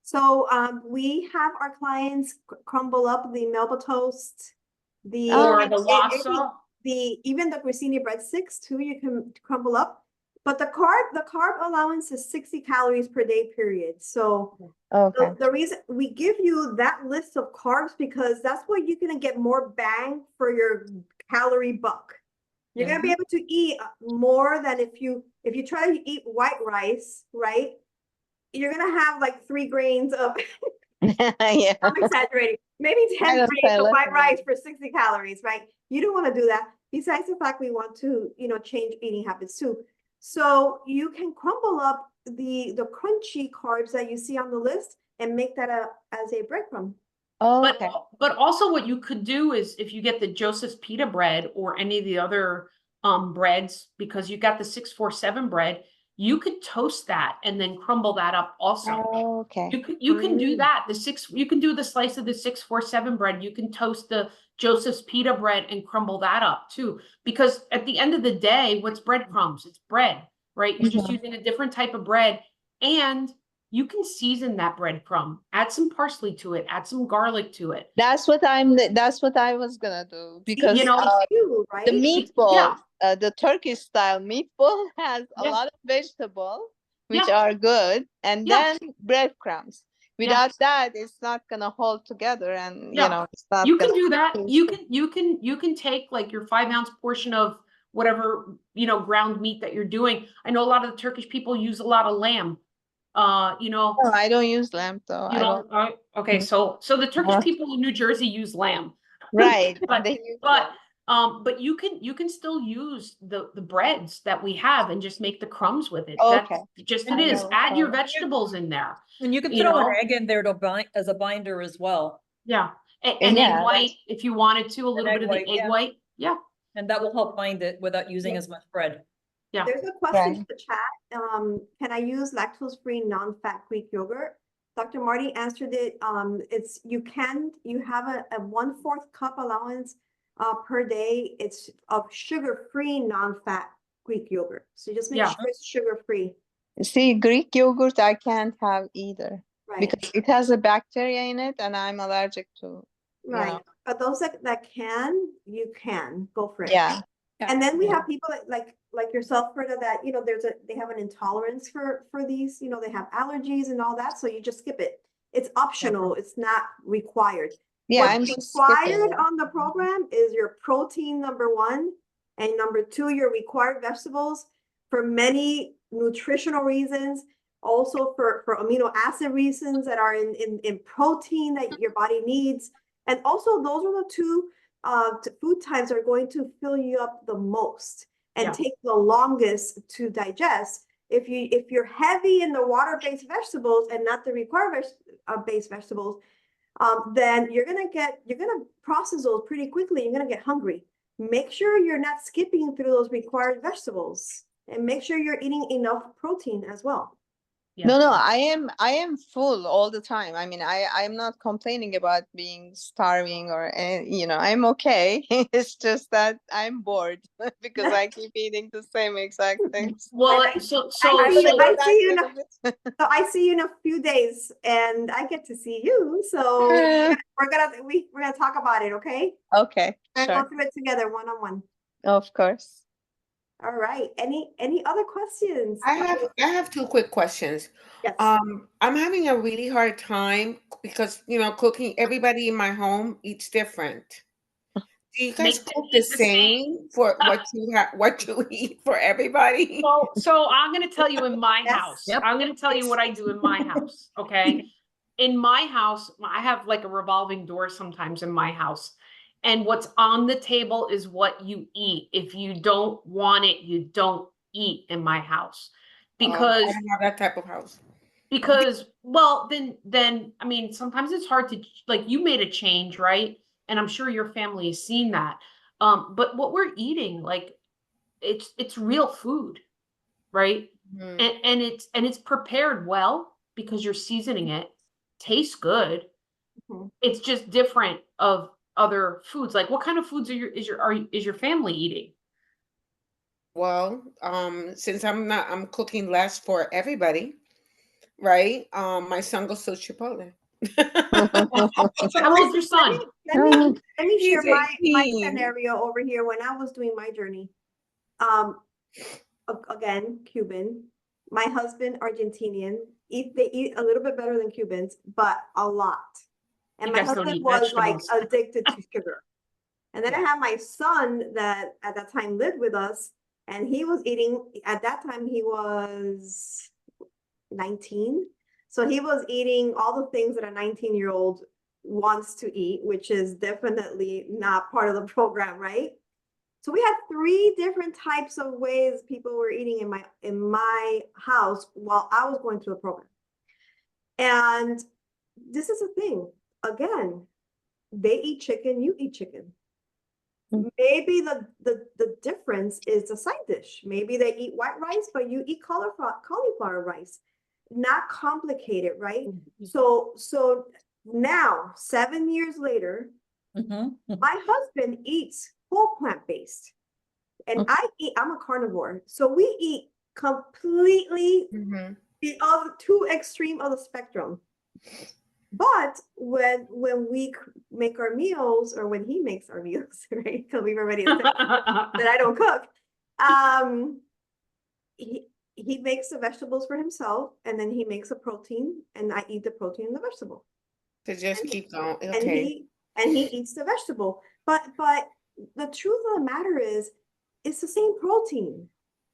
So we have our clients crumble up the Melba toast, the Or the wasa. even the grissini breadsticks too. You can crumble up, but the carb allowance is 60 calories per day period. So Okay. the reason we give you that list of carbs because that's where you're gonna get more bang for your calorie buck. You're gonna be able to eat more than if you try to eat white rice, right? You're gonna have like 3 grains of Yeah. I'm exaggerating, maybe 10 don't grains say of less white than rice that. for 60 calories, right? You don't want to do that. Besides the fact we want to, change eating habits too. So you can crumble up the crunchy carbs that you see on the list and make that as a breadcrumb. Oh, But okay. but also what you could do is if you get the Joseph's pita bread or any of the other breads, because you got the 647 bread, you could toast that and then crumble that up also. Okay. You can do that. You can do the slice of the 647 bread. You can toast the Joseph's pita bread and crumble that up too. Because at the end of the day, what's breadcrumbs? It's bread, right? You're just using a different type of bread, and you can season that breadcrumb. Add some parsley to it. Add some garlic to it. That's what I was gonna do because Right? the meatball, Yeah. the Turkish style meatball has a Yeah. lot of vegetables, which Yeah. are good, and Yeah. then breadcrumbs. Without that, it's not gonna hold together, and Yeah. it's not. You can gonna do that. taste You can take like your 5-ounce portion of whatever, ground meat that you're doing. I know a lot of the Turkish people use a lot of lamb. No, I don't use lamb though. You I don't. don't, okay, so the Turkish people in New Jersey use lamb. Right. But they use but lamb. but you can still use the breads that we have and just make the crumbs with it. Okay. That's just I it is. know. Add your vegetables in there. And you can You throw an know? egg in there to bind as a binder as well. Yeah. And Yeah, egg white if you wanted to, a little egg bit of white, the egg yeah. white. Yeah. And that will help bind it without using as much bread. Yeah. There's a question Right. in the chat. Can I use lactose-free, non-fat Greek yogurt? Dr. Marty answered it. You have a 1/4 cup allowance per day. It's of sugar-free, non-fat Greek yogurt. So just make Yeah. sure it's sugar-free. See, Greek yogurt I can't have either Right. because it has a bacteria in it, and I'm allergic to. Right. For those that can, you can go for it. Yeah. And then we Yeah. have people like yourself, Frida, that, you know, they have an intolerance for these, you know, they have allergies and all that, so you just skip it. It's optional, it's not required. Yeah, What's I'm skipping required it. on the program is your protein, number one, and number two, your required vegetables for many nutritional reasons, also for amino acid reasons that are in protein that your body needs. And also those are the two food types are going to fill you up the most and Yeah. take the longest to digest. If you're heavy in the water-based vegetables and not the required based vegetables, then you're gonna process those pretty quickly. You're gonna get hungry. Make sure you're not skipping through those required vegetables, and make sure you're eating enough protein as well. Yeah. No, I am full all the time. I mean, I'm not complaining about being starving or, you know, I'm okay. It's just that I'm bored because I keep eating the same exact things. Well, I so see you- so I see you in a- So I see you in a few days, and I get to see you. So we're gonna talk about it, okay? Okay, We're gonna sure. go through it together, one on one. Of course. All right. Any other questions? I have two quick questions. Yes. I'm having a really hard time because, you know, cooking, everybody in my home eats different. Do you guys Make them cook the eat the same. same for what you eat for everybody? So I'm gonna tell you in my Yes. house. Yep. I'm gonna tell you what I do in my house. Okay. In my house, I have like a revolving door sometimes in my house. And what's on the table is what you eat. If you don't want it, you don't eat in my house. I Because don't have that type of house. well, then I mean, sometimes it's hard to, like, you made a change, right? And I'm sure your family has seen that. But what we're eating, like, it's real food, right? Mhm. And it's prepared well because you're seasoning it. Tastes good. Mhm. It's just different of other foods. Like, what kind of foods is your family eating? Well, since I'm cooking less for everybody, right? My son goes to Chipotle. How old's your son? Let me share He's my 18. scenario over here when I was doing my journey. Again, Cuban. My husband, Argentinian. They eat a little bit better than Cubans, but a lot. And You my guys don't husband eat was like vegetables. addicted to sugar. And then I Yeah. have my son that at that time lived with us, and he was eating, at that time he was 19. So he was eating all the things that a 19-year-old wants to eat, which is definitely not part of the program, right? So we had 3 different types of ways people were eating in my house while I was going through the program. And this is a thing. Again, they eat chicken, you eat chicken. Maybe the difference is the side dish. Maybe they eat white rice, but you eat cauliflower rice. Not complicated, right? So now, 7 years later, Mhm. my husband eats whole plant-based. And I'm a carnivore. So we eat completely Mhm. the other 2 extreme of the spectrum. But when we make our meals, or when he makes our meals, right? Because we've already established that I don't cook. He makes the vegetables for himself, and then he makes a protein, and I eat the protein and the vegetable. To just And- keep going. And Okay. he eats the vegetable. But the truth of the matter is, it's the same protein.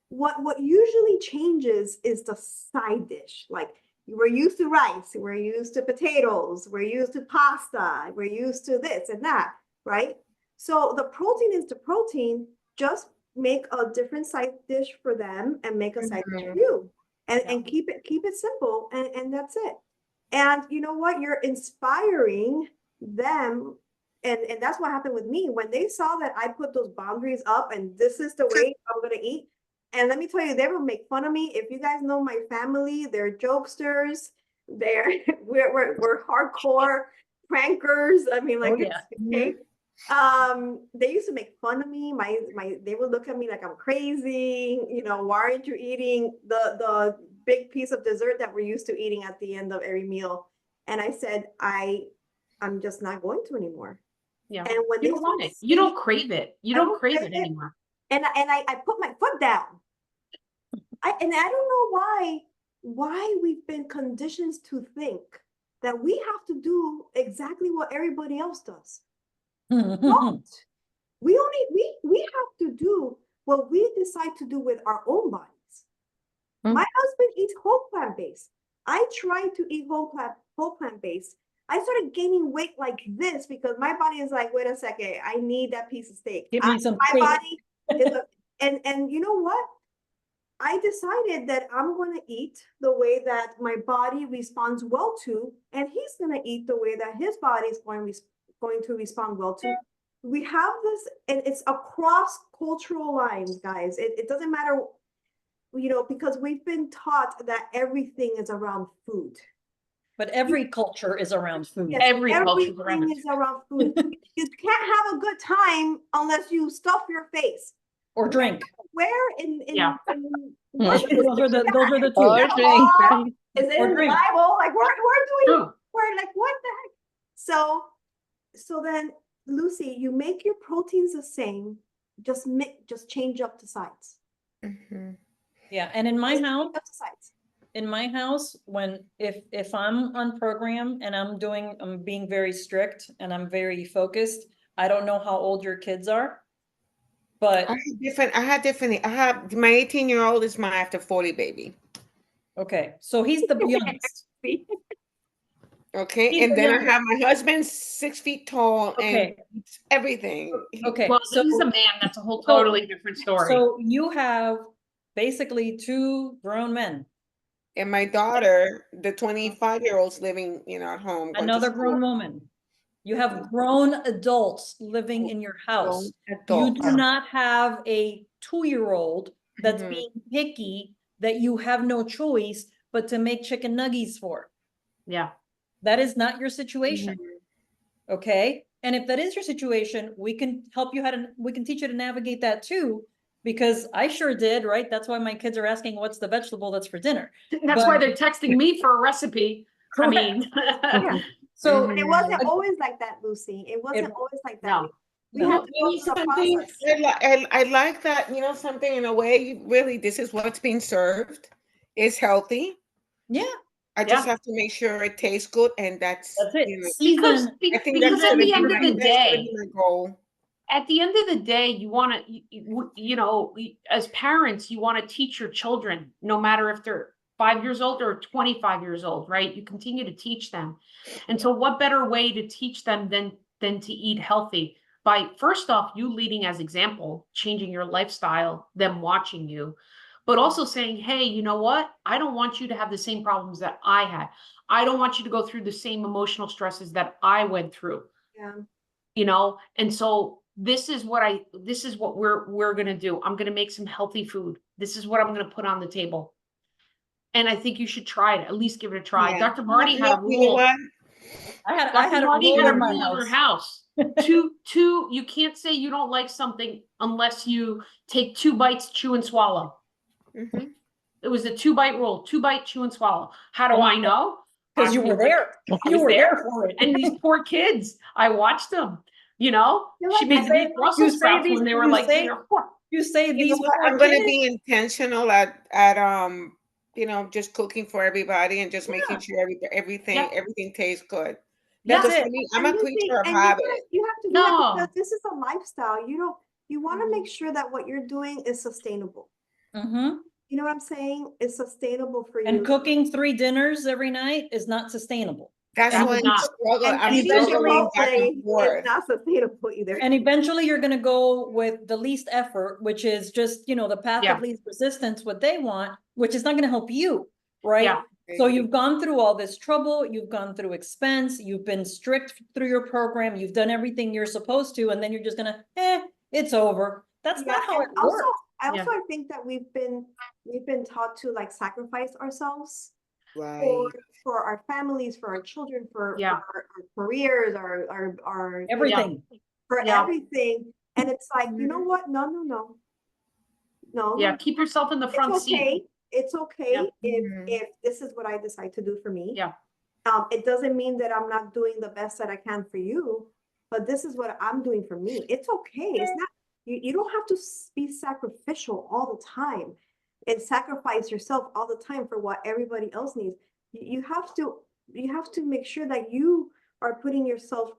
What usually changes is the side dish. Like, we're used to rice, we're used to potatoes, we're used to pasta, we're used to this and that, right? So the protein is the protein, just make a different side dish for them and make a side dish for you. And keep it simple, and that's it. And you know what? You're inspiring them. And that's what happened with me. When they saw that I put those boundaries up and this is the way I'm gonna eat. And let me tell you, they will make fun of me. If you guys know my family, they're jokesters. We're hardcore prankers. I mean, like, Oh, yeah. okay. They used to make fun of me. They would look at me like I'm crazy. You know, why aren't you eating the big piece of dessert that we're used to eating at the end of every meal? And I said, I'm just not going to anymore. Yeah. And when You they don't want start it. You don't seeing- crave it. You I don't don't crave crave it it. anymore. and I put my foot down. I don't know why we've been conditioned to think that we have to do exactly what everybody else does. Don't. We have to do what we decide to do with our own bodies. Mm. My husband eats whole plant-based. I try to eat whole plant-based. I started gaining weight like this because my body is like, wait a second, I need that piece of steak. Give me some My steak. body is and you know what? I decided that I'm going to eat the way that my body responds well to, and he's going to eat the way that his body is going to respond well to. We have this, and it's across cultural lines, guys. It doesn't matter, because we've been taught that everything is around food. But every culture is around food. Yes, Every culture is around everything it. is around food. You can't have a good time unless you stuff your face. Or drink. Where in Yeah. Those are the two. Or drink, right? Is it Or in the drink. Bible? Like we're doing, True. we're like, what the heck? So then, Lucy, you make your proteins the same, just change up the sides. Mhm. Yeah, and in my Just house, change up the sides. if I'm on program and I'm being very strict and I'm very focused, I don't know how old your kids are, but I have my 18-year-old is my after 40 baby. okay, so he's the youngest. Okay. He's And the then I youngest. have my husband 6 feet tall and Okay, eats everything. okay, Well, so he's a man. That's a whole totally different story. so you have basically two grown men, And my daughter, the 25-year-old's living, at home. going to another grown school. woman. You have grown adults living in your house. You Adults. do not have a 2-year-old that's Mhm. being picky that you have no choice but to make chicken nuggets for. Yeah. That is not your situation. Mhm. Okay? And if that is your situation, we can help you we can teach you to navigate that too, because I sure did, right? That's why my kids are asking what's the vegetable that's for dinner. That's why they're texting me for a recipe. I mean, Yeah. So But it wasn't always like that, Lucy. It wasn't always like that. no. We No. had to go through the Something process. I like that, something in a way, really, this is what's being served. It's healthy. yeah, I just Yeah. have to make sure it tastes good, and that's that's it. because, Season. I think because that's at gonna the be end my, of the that's gonna day, be my goal. at the end of the day, you want to, as parents, you want to teach your children, no matter if they're 5 years old or 25 years old, right? You continue to teach them. And so what better way to teach them than to eat healthy? By first off, you leading as example, changing your lifestyle, them watching you, but also saying, hey, you know what? I don't want you to have the same problems that I had. I don't want you to go through the same emotional stresses that I went through. Yeah. And so this is what we're going to do. I'm going to make some healthy food. This is what I'm going to put on the table. And I think you should try it, at least give it a try. Yeah. Dr. Marty had a You know rule. what? I had Dr. a Marty rule had a in my rule in her house. house. You can't say you don't like something unless you take 2 bites, chew and swallow. Mhm. It was a 2-bite rule, 2-bite, chew and swallow. How do I know? Because you were there. I You was were there. there for it. And these poor kids, I watched them, she like, made them eat Brussels sprouts when they were like 3 or 4. You say You know these what? poor I'm gonna kids. be intentional at just cooking for everybody and just making sure everything tastes good. That's Because it. for me, I'm And a Lucy, creature of and habit. you have to do No. that because this is a lifestyle. You want to make sure that what you're doing is sustainable. Mhm. You know what I'm saying? It's sustainable for you. And cooking 3 dinners every night is not sustainable. That's That why was not- I'm eating struggling Chipotle back and is forth. not sustainable either. And eventually you're gonna go with the least effort, which is just, the path Yeah. of least resistance, what they want, which is not gonna help you, right? Yeah. So you've gone through all this trouble, you've gone through expense, you've been strict through your program, you've done everything you're supposed to, and then you're just gonna, it's over. That's not how it and also, works. I think that we've been taught to like sacrifice ourselves Right. for our families, for our children, for Yeah. our careers, our Everything. for Yeah. everything. And it's like, you know what? No. Yeah, keep yourself in the front It's okay. seat. It's okay Yeah. if this is what I decide to do for me. Yeah. It doesn't mean that I'm not doing the best that I can for you, but this is what I'm doing for me. It's okay. It's not, you don't have to be sacrificial all the time and sacrifice yourself all the time for what everybody else needs. You have to make sure that you are putting yourself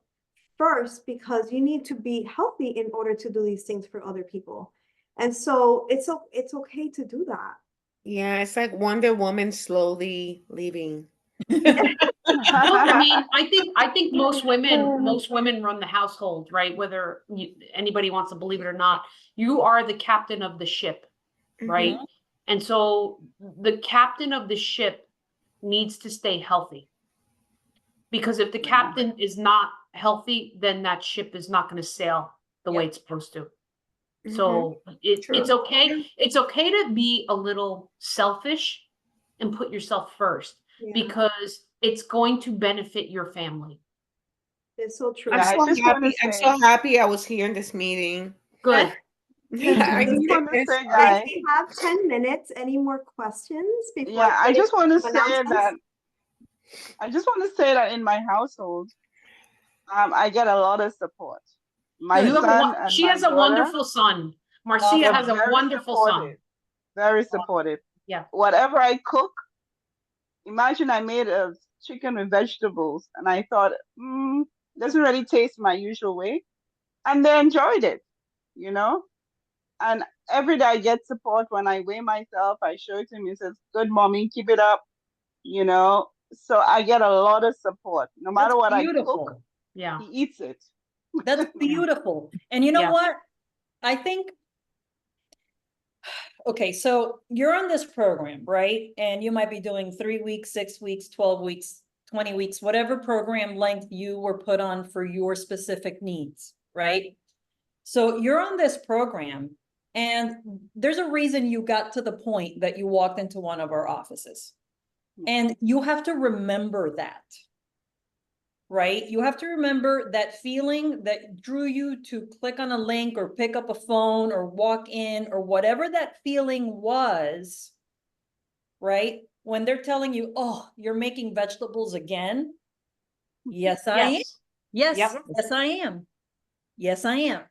first, because you need to be healthy in order to do these things for other people. And so it's okay to do that. Yeah, it's like Wonder Woman slowly leaving. I mean, I think most women run the household, right? Whether anybody wants to believe it or not, you are the captain of the ship, right? And so the captain of the ship needs to stay healthy. Because if the captain is not healthy, then that ship is not going to sail the way it's supposed to. So it's okay. It's okay to be a little selfish and put yourself first, because it's going to benefit your family. It's so true. Yeah, I just want to I'm say, so happy I was here in this meeting. Good. I just needed want to this, say, right? guys, We have 10 minutes. Any more questions before yeah, I just want to say announcements? that in my household, I get a lot of support. My You have son and she my has a daughter, wonderful son. Marcia they're has a very wonderful son. supportive, very supportive. Yeah. Whatever I cook, imagine I made a chicken with vegetables, and I thought, doesn't really taste my usual way, and they enjoyed it, you know. And every day I get support when I weigh myself. I show it to him. He says, "Good, mommy, keep it up," you know. So I get a lot of support. No matter That's what I cook, beautiful. Yeah. he eats it. That's beautiful. And you know Yeah. what? I think, okay, so you're on this program, right? And you might be doing 3 weeks, 6 weeks, 12 weeks, 20 weeks, whatever program length you were put on for your specific needs, right? So you're on this program, and there's a reason you got to the point that you walked into one of our offices. And you have to remember that, right? You have to remember that feeling that drew you to click on a link or pick up a phone or walk in, or whatever that feeling was, right? When they're telling you, oh, you're making vegetables again. Yes, I am. Yes, Yep. yes, I am. Yes, I am.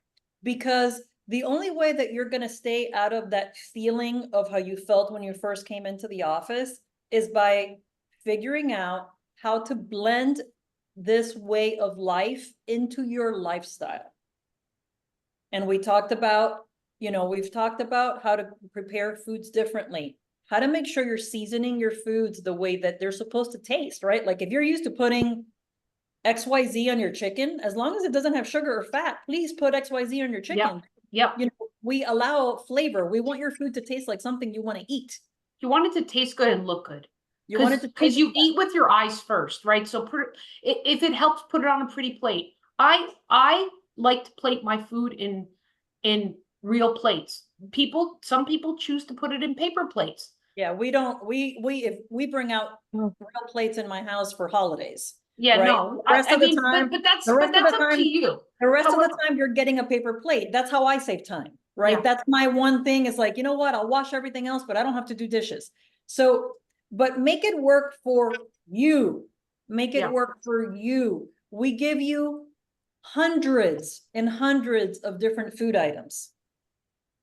Because the only way that you're going to stay out of that feeling of how you felt when you first came into the office is by figuring out how to blend this way of life into your lifestyle. And we talked about, we've talked about how to prepare foods differently, how to make sure you're seasoning your foods the way that they're supposed to taste, right? Like if you're used to putting XYZ on your chicken, as long as it doesn't have sugar or fat, please put XYZ on your chicken. Yep. We allow flavor. We want your food to taste like something you want to eat. You want it to taste good and look good. You want it to because you eat with your eyes first, right? So if it helps, put it on a pretty plate. I like to plate my food in real plates. Some people choose to put it in paper plates. Yeah, we don't. If we bring out real plates in my house for holidays. Yeah, right? no. The rest of the time, but that's time, up to you. The rest of the time, you're getting a paper plate. That's how I save time, right? Yeah. That's my one thing. Is like, you know what? I'll wash everything else, but I don't have to do dishes. So, but make it work for you. Make it work for you. We give you hundreds and hundreds of different food items.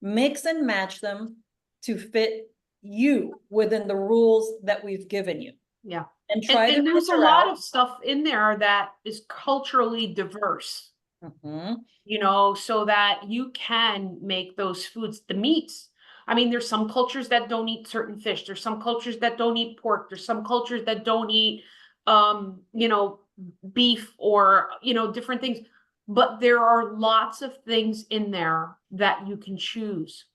Mix and match them to fit you within the rules that we've given you. Yeah. And try and there's a lot of stuff in there that is culturally diverse, so that you can make those foods, the meats. I mean, there's some cultures that don't eat certain fish. There's some cultures that don't eat pork. There's some cultures that don't eat, beef or, different things. But there are lots of things in there that you can choose.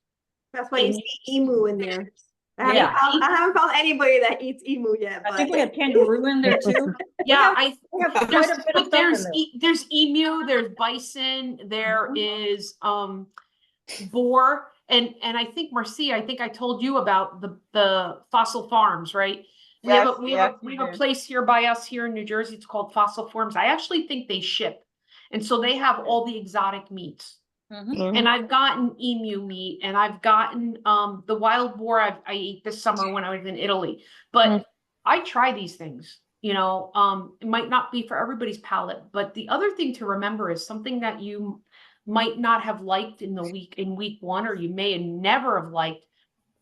That's why you see emu in there. I haven't found anybody that eats emu yet. But... I think we have kangaroo in there too. Yeah, there's emu, there's bison, there is boar, and I think Marcia, I think I told you about the Fossil Farms, right? We have a place here by us here in New Jersey. It's called Fossil Farms. I actually think they ship, and so they have all the exotic meats. And I've gotten emu meat, and I've gotten the wild boar I ate this summer when I was in Italy. But I try these things, It might not be for everybody's palate, but the other thing to remember is something that you might not have liked in week one, or you may have never have liked.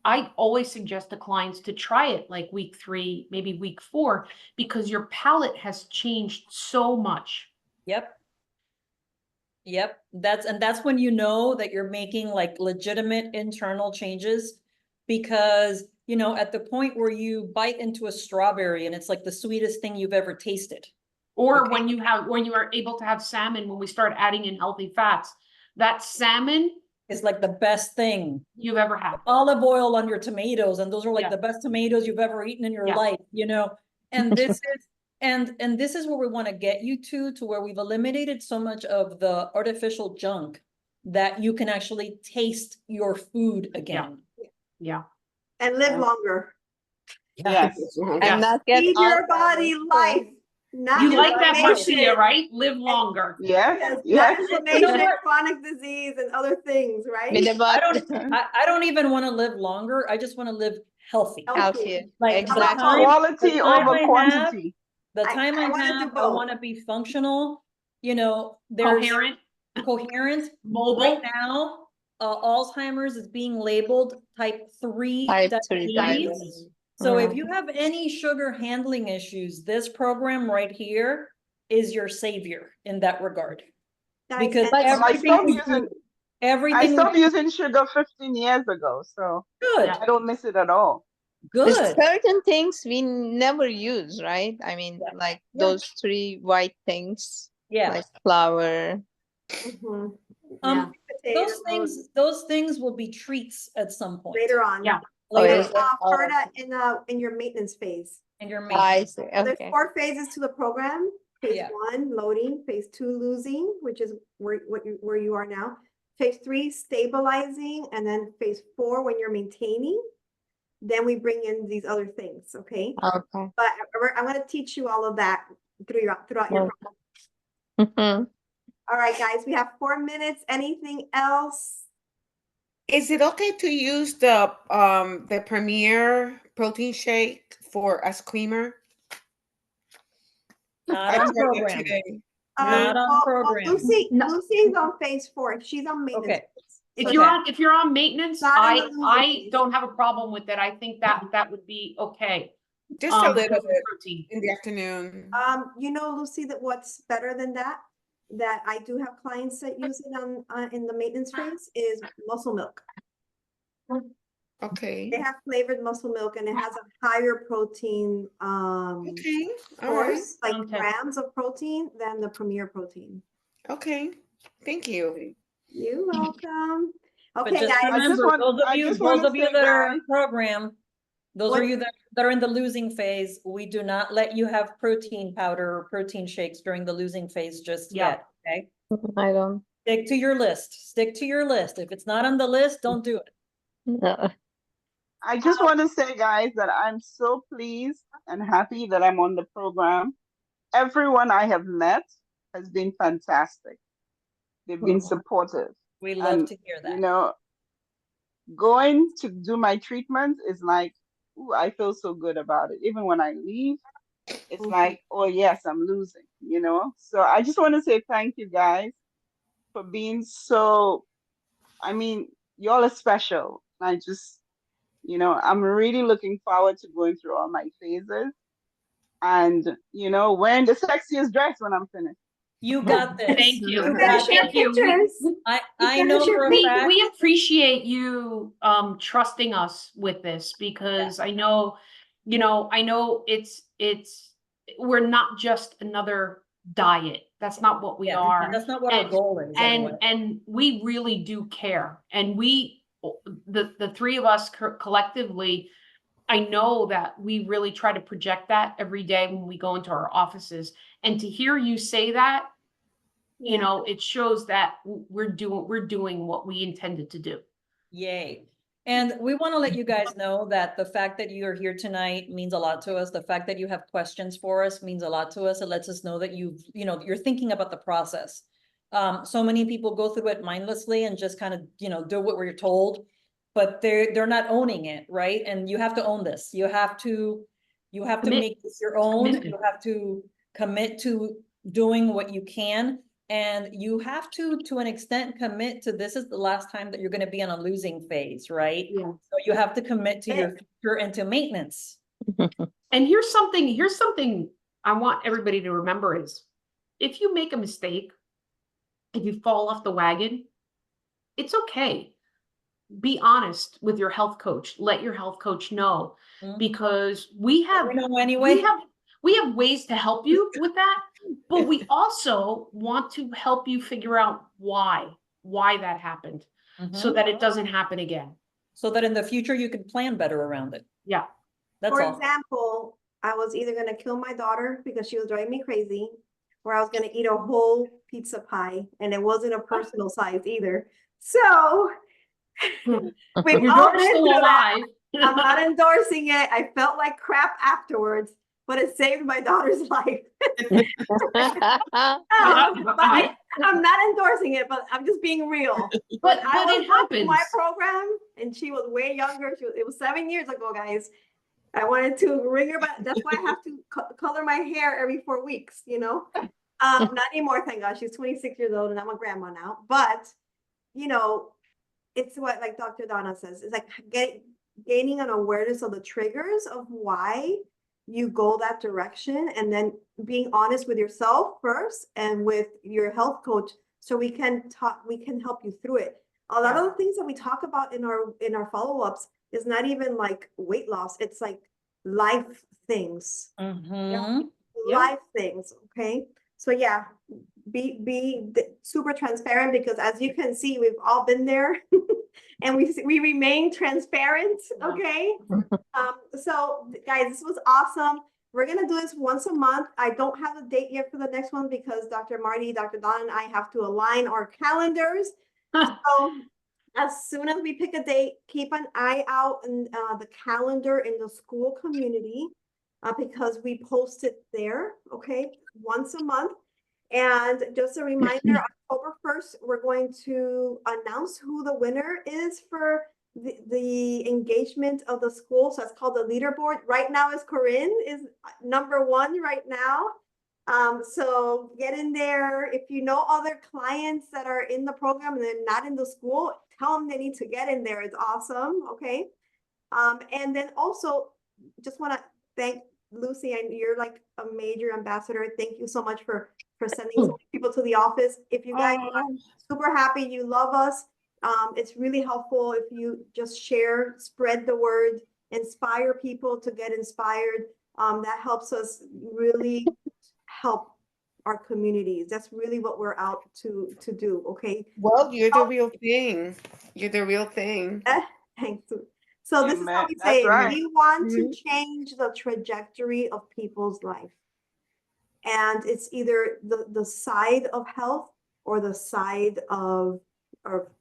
I always suggest to clients to try it like week 3, maybe week 4, because your palate has changed so much. Yep. Yep, that's when you know that you're making like legitimate internal changes, because at the point where you bite into a strawberry and it's like the sweetest thing you've ever tasted. Or Okay. when you are able to have salmon, when we start adding in healthy fats, that salmon It's like the best thing. you've ever had. Olive oil on your tomatoes, and those are like Yeah. the best tomatoes you've ever eaten in your Yeah. life, and this is and this is where we want to get you to where we've eliminated so much of the artificial junk that you can actually taste your food again. Yeah. And live longer. Yes. Yeah. And not get Feed your Alzheimer's body too. life. Not You like that, inflammation. Marcia, right? Live longer. Yes. Yes, Yes. not inflammation, what? chronic disease, and other things, right? With I about don't even want to live longer. I just want to live healthy. healthier. Like Exactly. Quality the time over I have, quantity. the I- time I I wanna do have, I both. want to be functional, there's Coherent, coherent. mobile. Right now, Alzheimer's is being labeled type 3 Type 3 diabetes. diabetes. So if Mhm. you have any sugar handling issues, this program right here is your savior in that regard. Guys, Because and- everything I stopped using sugar 15 years ago, so good, Yeah. I don't miss it at all. There's good. certain things we never use, right? I mean, Yeah. like Yeah. those 3 white things, Yeah. like flour. Mhm. Um, Potatoes those things will be treats at some point. later on. Yeah. Later is it? Part Oh, in your maintenance phase. in your I maintenance. see. So there's Okay. 4 phases to the program. Phase Yeah. 1, loading. Phase 2, losing, which is where you are now. Phase 3, stabilizing, and then phase 4, when you're maintaining. Then we bring in these other things, okay? Okay. But I'm going to teach you all of that throughout your. Mhm. All right, guys, we have 4 minutes. Anything else? Is it okay to use the Premier protein shake for as creamer? Not I on tried that program. today. Not on program. Lucy's on phase 4. She's on maintenance. Okay. phase. If So you're on maintenance, Not in the losing I phase. don't have a problem with that. I think that would be okay. Just a little because of bit protein. in the afternoon. Lucy, that what's better than that I do have clients that use it on in the maintenance phase is muscle milk. Okay. They have flavored muscle milk, and it has a higher protein Okay. All right. source, like Okay. grams of protein, than the Premier protein. Okay. Thank you. You're welcome. But Okay, just guys. remember, those of you that are guys, in program, those What- of you that are in the losing phase, we do not let you have protein powder or protein shakes during the losing phase just Yeah. yet, okay? I don't. Stick to your list, stick to your list. If it's not on the list, don't do it. No. I just want to say, guys, that I'm so pleased and happy that I'm on the program. Everyone I have met has been fantastic. They've been supportive. We love And, to hear that. Going to do my treatment is like, ooh, I feel so good about it. Even when I leave, it's like, oh yes, I'm losing. So I just want to say thank you guys for being so, y'all are special. I just, I'm really looking forward to going through all my phases and, wearing the sexiest dress when I'm finished. You got this. Thank you. You got better this. share Thank you. pictures. I know for a fact. We appreciate you trusting us with this, because I know it's we're not just another diet. That's not what we Yeah, are. that's not what our goal is anyway. And we really do care. And the 3 of us collectively, I know that we really try to project that every day when we go into our offices. And to hear you say that, it shows that we're doing what we intended to do. Yay. And we want to let you guys know that the fact that you are here tonight means a lot to us. The fact that you have questions for us means a lot to us. It lets us know that you're thinking about the process. So many people go through it mindlessly and just kind of, do what we're told, but they're not owning it, right? And you have to own this. You have to You have to Commit- make this your own. You commitment. have to commit to doing what you can. And you have to an extent, commit to this is the last time that you're going to be on a losing phase, right? Yeah. So you have to commit to your future and to maintenance. And here's something I want everybody to remember is if you make a mistake, if you fall off the wagon, it's okay. Be honest with your health coach. Let your health coach know, because we have know anyway. we have ways to help you with that, but we also want to help you figure out why that happened, so that it doesn't happen again. So that in the future you can plan better around it. Yeah. That's For all. example, I was either gonna kill my daughter because she was driving me crazy, or I was gonna eat a whole pizza pie, and it wasn't a personal size either. So we've Your all daughter's been still through that. alive. I'm not endorsing it. I felt like crap afterwards, but it saved my daughter's life. I'm not endorsing it, but I'm just being real. But I was it going through my happens. program, and she was way younger. It was 7 years ago, guys. I wanted to ring her, but that's why I have to color my hair every 4 weeks, you know? Not anymore, thank God. She's 26 years old and I'm a grandma now. But, you know, it's what, like Dr. Donna says, it's like gaining an awareness of the triggers of why you go that direction, and then being honest with yourself first and with your health coach, so we can help you through it. A lot of the things that we talk about in our follow-ups is not even like weight loss, it's like life things. Life things. Okay, so yeah, be super transparent, because as you can see, we've all been there and we remain transparent. Okay. So guys, this was awesome. We're gonna do this once a month. I don't have a date yet for the next one because Dr. Marty, Dr. Don, and I have to align our calendars. So as soon as we pick a date, keep an eye out in the calendar in the school community, because we post it there, okay, once a month. And just a reminder, October 1st, we're going to announce who the winner is for the engagement of the school. So it's called the leaderboard. Right now is Corinne is #1 right now. So get in there. If you know other clients that are in the program and they're not in the school, tell them they need to get in there. It's awesome. Okay. And then also just want to thank Lucy, and you're like a major ambassador. Thank you so much for sending so many people to the office. If you guys are super happy, you love us, it's really helpful if you just share, spread the word, inspire people to get inspired. That helps us really help our communities. That's really what we're out to do. Okay. Well, you're the real thing. You're the real thing. Thanks. So this is how we say it. We want to change the trajectory of people's life. And it's either the side of health or the side of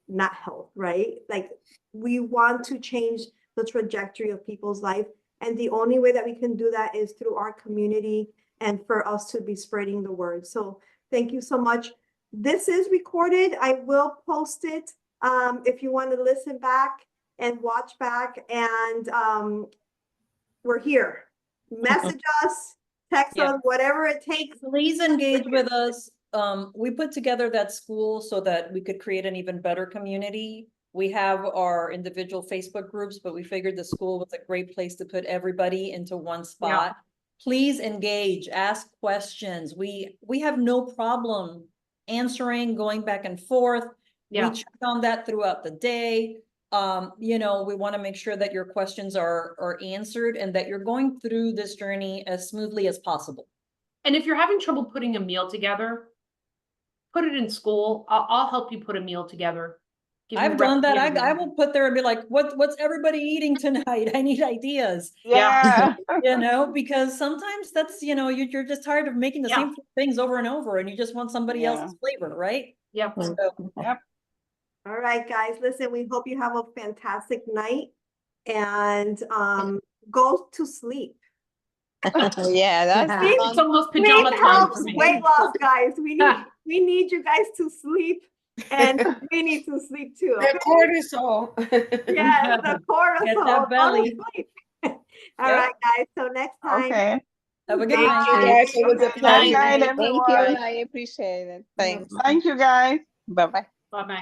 not health, right? Like we want to change the trajectory of people's life. And the only way that we can do that is through our community and for us to be spreading the word. So thank you so much. This is recorded. I will post it if you want to listen back and watch back. And we're here. Message us, text us, whatever it takes. Please engage with us. We put together that school so that we could create an even better community. We have our individual Facebook groups, but we figured the school was a great place to put everybody into one spot. Please engage, ask questions. We have no problem answering, going back and forth. We check on that throughout the day. You know, we want to make sure that your questions are answered and that you're going through this journey as smoothly as possible. And if you're having trouble putting a meal together, put it in school. I'll help you put a meal together. I've done that. I will put there and be like, what's everybody eating tonight? I need ideas. Yeah. You know, because sometimes that's, you know, you're just tired of making the same things over and over and you just want somebody else's flavor, right? Yep. So, Yep. All right, guys, listen, we hope you have a fantastic night and go to sleep. Yeah, that's It's almost pajama Sleep time. helps weight loss, guys. We need you guys to sleep, and we need to sleep too. Okay? The cortisol. Yeah, the cortisol. Get that belly. All All Yeah. right, guys. So next time. Okay. Have a good Thank night. you guys. It was a Good night. pleasure. Good night, Thank you. everyone. I appreciate it. Thanks. Thank you, guys. Bye-bye. Bye-bye.